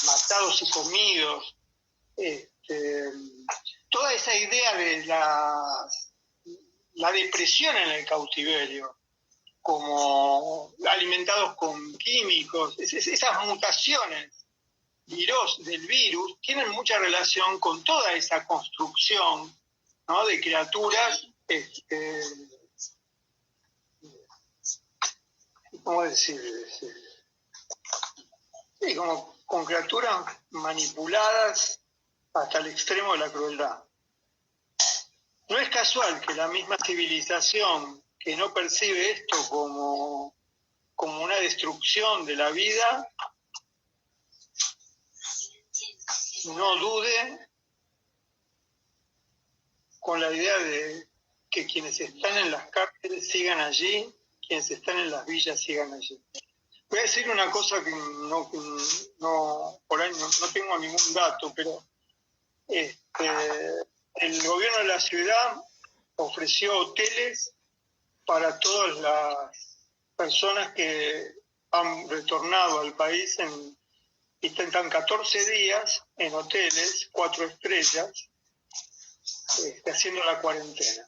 matados y comidos. toda esa idea de la depresión en el cautiverio, como alimentados con químicos, esas mutaciones del virus tienen mucha relación con toda esa construcción, ¿no?, de criaturas, ¿cómo decir? Sí, como con criaturas manipuladas hasta el extremo de la crueldad. No es casual que la misma civilización que no percibe esto como una destrucción de la vida, no dude con la idea de que quienes están en las cárceles sigan allí, quienes están en las villas sigan allí. Voy a decir una cosa que no por ahí no tengo ningún dato, pero el gobierno de la ciudad ofreció hoteles para todas las personas que han retornado al país y están 14 días en hoteles, 4 estrellas, haciendo la cuarentena,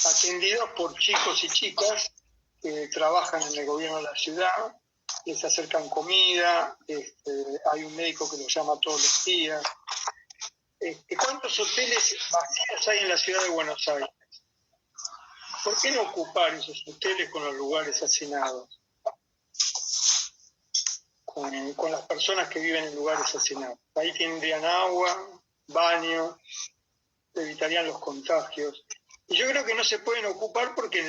atendidos por chicos y chicas que trabajan en el gobierno de la ciudad, les acercan comida, hay un médico que los llama todos los días. ¿Cuántos hoteles vacíos hay en la ciudad de Buenos Aires? ¿Por qué no ocupar esos hoteles con los lugares hacinados? Con las personas que viven en lugares hacinados. Ahí tendrían agua, baño, evitarían los contagios. Y yo creo que no se pueden ocupar porque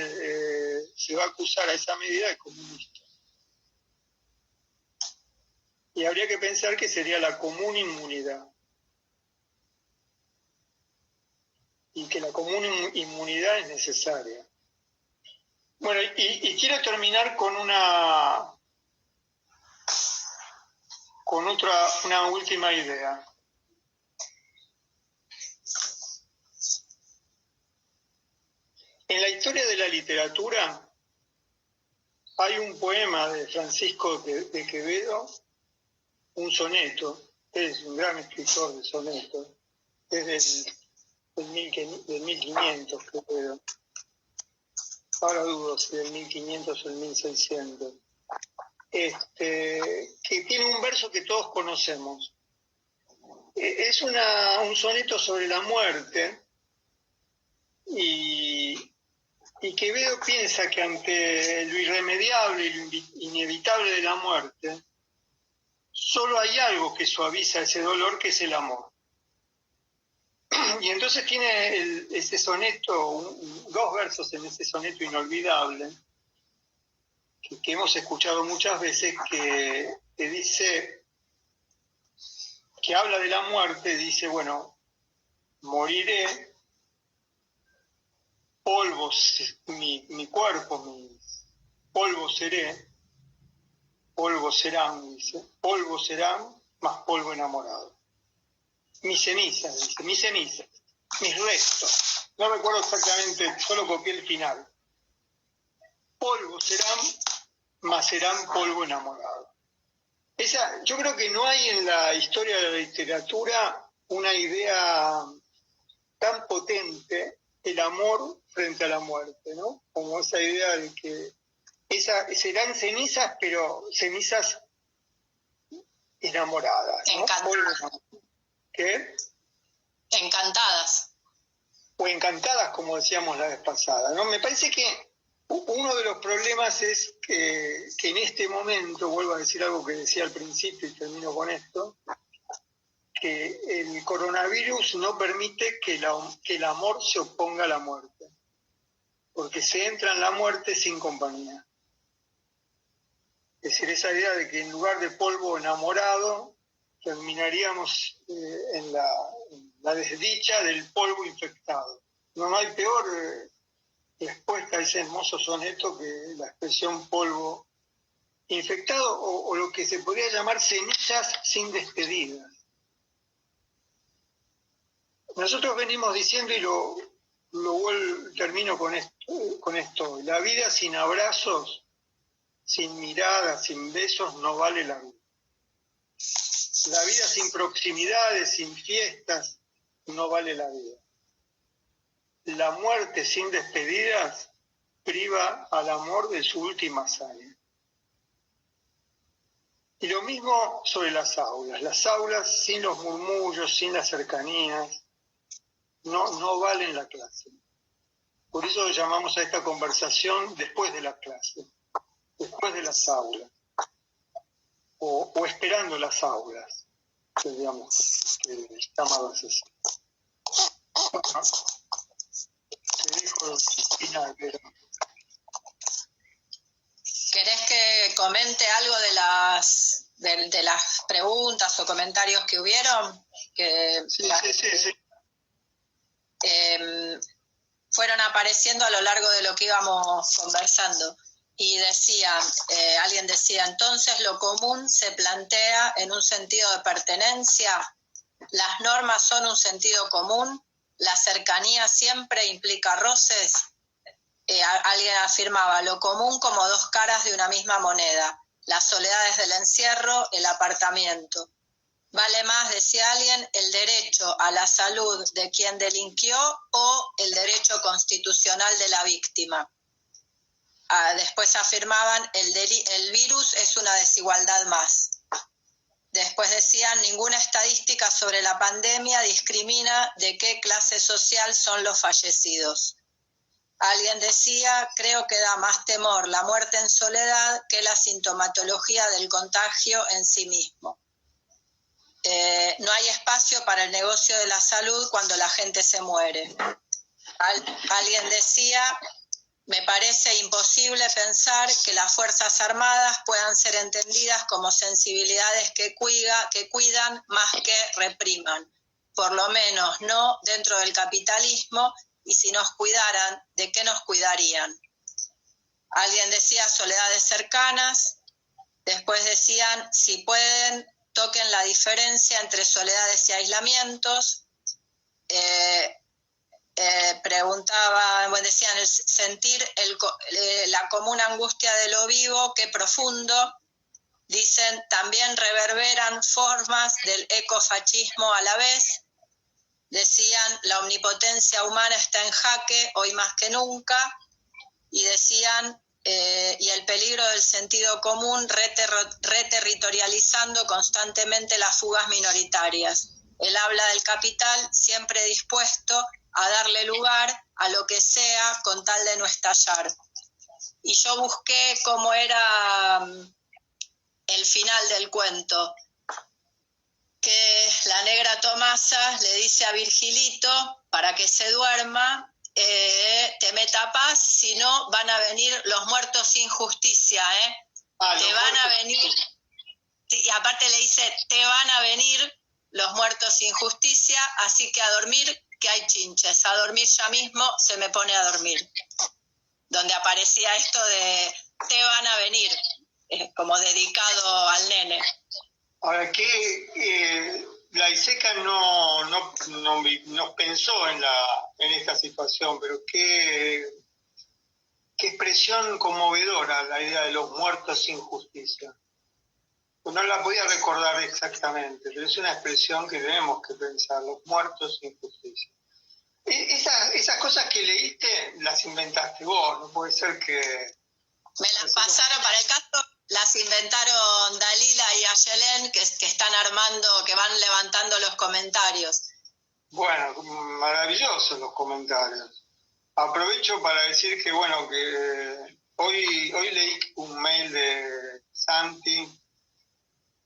se va a acusar a esa medida de comunista. Y habría que pensar que sería la común inmunidad. Y que la común inmunidad es necesaria. Bueno, y quiero terminar con una última idea. En la historia de la literatura hay un poema de Francisco de Quevedo, un soneto, es un gran escritor de sonetos, es del 1500, Quevedo. Ahora dudo si del 1500 o del 1600. Que tiene un verso que todos conocemos. Es un soneto sobre la muerte y Quevedo piensa que ante lo irremediable y lo inevitable de la muerte, solo hay algo que suaviza ese dolor, que es el amor. Y entonces tiene ese soneto, 2 versos en ese soneto inolvidable, que hemos escuchado muchas veces, que dice, que habla de la muerte, dice, bueno, moriré, polvo, mi cuerpo, polvo seré, polvo serán, dice, polvo serán, más polvo enamorado. Mis cenizas, dice, mis restos. No recuerdo exactamente, solo copié el final. Polvo serán, más serán polvo enamorado. Yo creo que no hay en la historia de la literatura una idea tan potente, el amor frente a la muerte, ¿no? Como esa idea de que serán cenizas, pero cenizas enamoradas, ¿no? ¿Qué? Encantadas. O encantadas, como decíamos la vez pasada, ¿no? Me parece que uno de los problemas es que en este momento, vuelvo a decir algo que decía al principio y termino con esto, que el coronavirus no permite que el amor se oponga a la muerte, porque se entra en la muerte sin compañía. Es decir, esa idea de que en lugar de polvo enamorado, terminaríamos en la desdicha del polvo infectado. No hay peor respuesta a ese hermoso soneto que la expresión polvo infectado, o lo que se podría llamar cenizas sin despedidas. Nosotros venimos diciendo, y termino con esto, la vida sin abrazos, sin miradas, sin besos, no vale la vida. La vida sin proximidades, sin fiestas, no vale la vida. la muerte sin despedidas priva al amor de su última hazaña. Y lo mismo sobre las aulas sin los murmullos, sin las cercanías, no valen la clase. Por eso llamamos a esta conversación después de la clase, después de las aulas, o esperando las aulas, tendríamos que llamarlas así. Bueno, te dejo final, pero... ¿Querés que comente algo de las preguntas o comentarios que hubieron? Sí. Fueron apareciendo a lo largo de lo que íbamos conversando. Y alguien decía, entonces lo común se plantea en un sentido de pertenencia, las normas son un sentido común, la cercanía siempre implica roces. Alguien afirmaba, lo común como dos caras de una misma moneda, las soledades del encierro, el apartamiento. Vale más, decía alguien, el derecho a la salud de quien delinquió o el derecho constitucional de la víctima. Después afirmaban, el virus es una desigualdad más. Después decían, ninguna estadística sobre la pandemia discrimina de qué clase social son los fallecidos. Alguien decía, creo que da más temor la muerte en soledad que la sintomatología del contagio en sí mismo. No hay espacio para el negocio de la salud cuando la gente se muere. Alguien decía, me parece imposible pensar que las Fuerzas Armadas puedan ser entendidas como sensibilidades que cuidan más que repriman, por lo menos no dentro del capitalismo, y si nos cuidaran, ¿de qué nos cuidarían? Alguien decía soledades cercanas, después decían, si pueden, toquen la diferencia entre soledades y aislamientos. Decían, el sentir la común angustia de lo vivo, qué profundo. Dicen, también reverberan formas del ecofascismo a la vez. Decían, la omnipotencia humana está en jaque, hoy más que nunca. Y decían, y el peligro del sentido común reterritorializando constantemente las fugas minoritarias. El habla del capital siempre dispuesto a darle lugar a lo que sea con tal de no estallar. Y yo busqué cómo era el final del cuento, que la negra Tomasa le dice a Virgilito, para que se duerma, te me tapás, si no van a venir los muertos sin justicia, te van a venir, y aparte le dice, te van a venir los muertos sin justicia, así que a dormir, que hay chinches, a dormir ya mismo, se me pone a dormir. Donde aparecía esto de, te van a venir, como dedicado al nene. Ahora, que la ISECA no pensó en esta situación, pero qué expresión conmovedora la idea de los muertos sin justicia. Pues no la podía recordar exactamente, pero es una expresión que tenemos que pensar, los muertos sin justicia. Esas cosas que leíste las inventaste vos, no puede ser que... Me las pasaron para el caso. Las inventaron Dalila y Ayelén, que están armando, que van levantando los comentarios. Bueno, maravillosos los comentarios. Aprovecho para decir que, bueno, que hoy leí un mail de Santi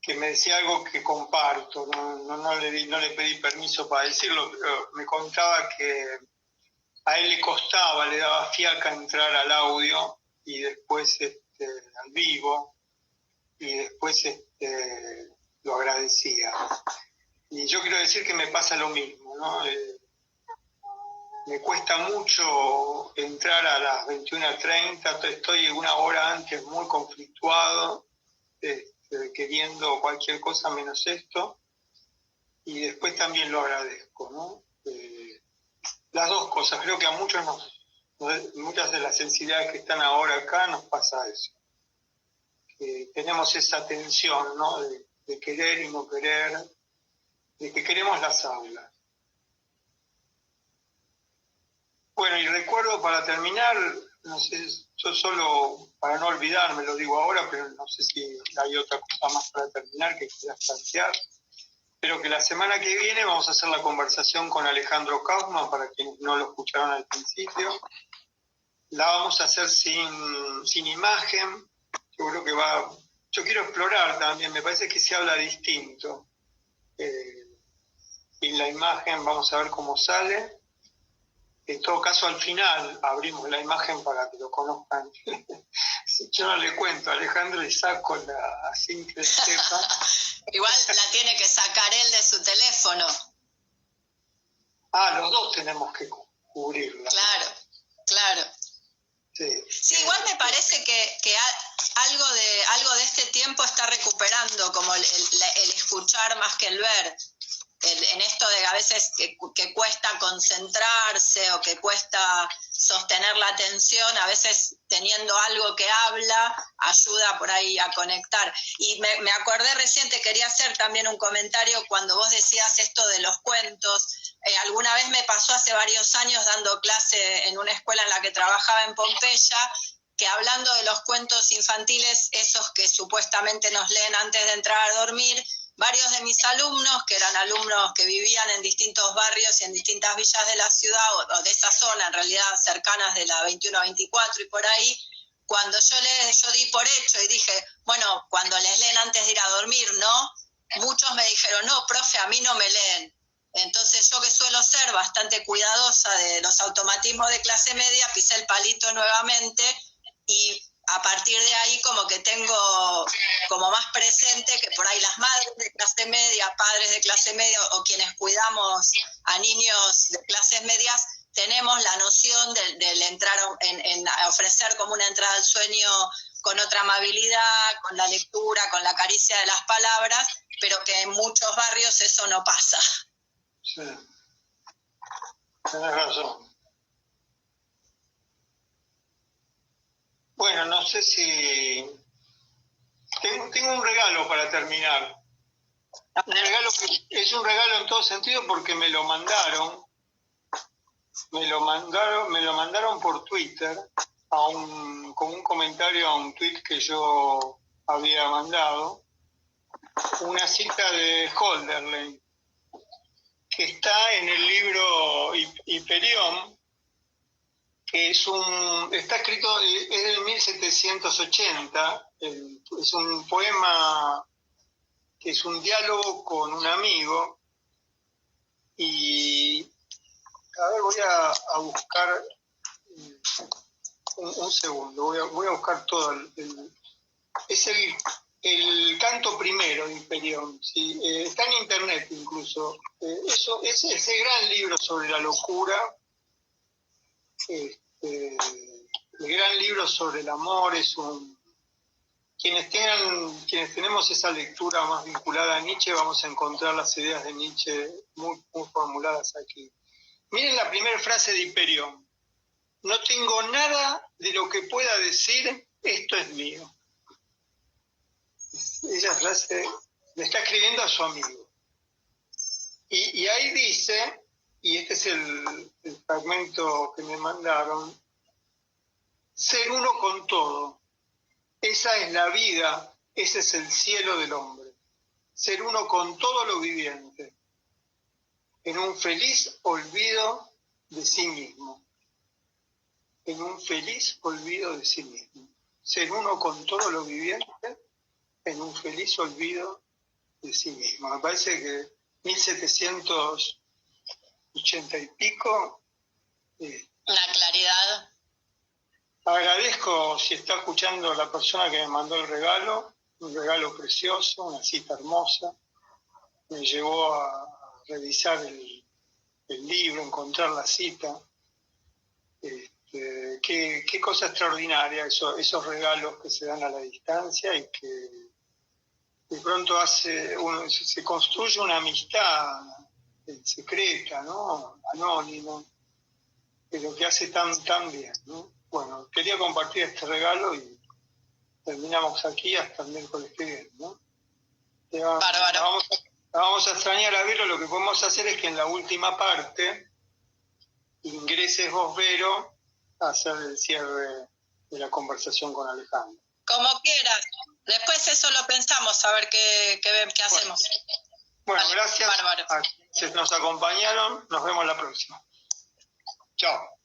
que me decía algo que comparto. No le pedí permiso para decirlo, pero me contaba que a él le costaba, le daba fiaca entrar al audio y después al vivo, y después lo agradecía. Y yo quiero decir que me pasa lo mismo, ¿no? Me cuesta mucho entrar a las 21:30, estoy una hora antes muy conflictuado, queriendo cualquier cosa menos esto, y después también lo agradezco, ¿no? Las dos cosas, creo que a muchas de las sensibilidades que están ahora acá nos pasa eso. Tenemos esa tensión, ¿no? De querer y no querer, de que queremos las aulas. Bueno, y recuerdo para terminar, no sé, yo solo, para no olvidarme, lo digo ahora, pero no sé si hay otra cosa más para terminar que quieras plantear. Pero que la semana que viene vamos a hacer la conversación con Alejandro Kaufman, para quienes no lo escucharon al principio. La vamos a hacer sin imagen. Yo creo que yo quiero explorar también, me parece que se habla distinto. Y la imagen, vamos a ver cómo sale. En todo caso, al final abrimos la imagen para que lo conozcan. Yo no le cuento a Alejandro y saco sin que sepa. Igual la tiene que sacar él de su teléfono. Los dos tenemos que cubrirla. Claro, ¿no? Claro. Sí, igual me parece que algo de este tiempo está recuperando, como el escuchar más que el ver. En esto de a veces que cuesta concentrarse o que cuesta sostener la atención, a veces teniendo algo que habla, ayuda por ahí a conectar. Y me acordé recién, te quería hacer también un comentario cuando vos decías esto de los cuentos. Alguna vez me pasó hace varios años dando clase en una escuela en la que trabajaba en Pompeya, que hablando de los cuentos infantiles, esos que supuestamente nos leen antes de entrar a dormir, varios de mis alumnos, que eran alumnos que vivían en distintos barrios y en distintas villas de la ciudad, o de esa zona, en realidad cercanas de la 21 a 24 y por ahí, cuando yo di por hecho y dije, bueno, cuando les leen antes de ir a dormir, ¿no? Muchos me dijeron, no, profe, a mí no me leen. Entonces yo, que suelo ser bastante cuidadosa de los automatismos de clase media, pisé el palito nuevamente y a partir de ahí como que tengo como más presente que por ahí las madres de clase media, padres de clase media o quienes cuidamos a niños de clases medias, tenemos la noción del entrar en ofrecer como una entrada al sueño con otra amabilidad, con la lectura, con la caricia de las palabras, pero que en muchos barrios eso no pasa. Sí, tenés razón. Bueno, no sé si... Tengo un regalo para terminar. Un regalo que es un regalo en todo sentido porque me lo mandaron por Twitter como un comentario a un tweet que yo había mandado. Una cita de Hölderlin que está en el libro Hiperión, que está escrito, es del 1780, es un poema que es un diálogo con un amigo, y a ver, voy a buscar un segundo, voy a buscar todo, es el canto primero de Hiperión, ¿sí? Está en internet incluso, eso es ese gran libro sobre la locura, el gran libro sobre el amor. Quienes tenemos esa lectura más vinculada a Nietzsche, vamos a encontrar las ideas de Nietzsche muy, muy formuladas aquí. Miren la primera frase de Hiperión: no tengo nada de lo que pueda decir, esto es mío. Esa frase le está escribiendo a su amigo. Y ahí dice, y este es el fragmento que me mandaron: ser uno con todo, esa es la vida, ese es el cielo del hombre. Ser uno con todo lo viviente, en un feliz olvido de sí mismo. En un feliz olvido de sí mismo. Ser uno con todo lo viviente, en un feliz olvido de sí mismo. Me parece que 1780 y pico. La claridad. Agradezco si está escuchando la persona que me mandó el regalo, un regalo precioso, una cita hermosa. Me llevó a revisar el libro, encontrar la cita. Qué cosa extraordinaria esos regalos que se dan a la distancia y que de pronto se construye una amistad secreta, ¿no? Anónima, pero que hace tan bien, ¿no? Bueno, quería compartir este regalo y terminamos aquí hasta el miércoles que viene, ¿no? Bárbaro. La vamos a extrañar a Vero. Lo que podemos hacer es que en la última parte ingreses vos, Vero, a hacer el cierre de la conversación con Alejandro. Como quieras. Después eso lo pensamos, a ver qué hacemos. Bueno, vale, gracias bárbaro. a quienes nos acompañaron. Nos vemos la próxima. Chao.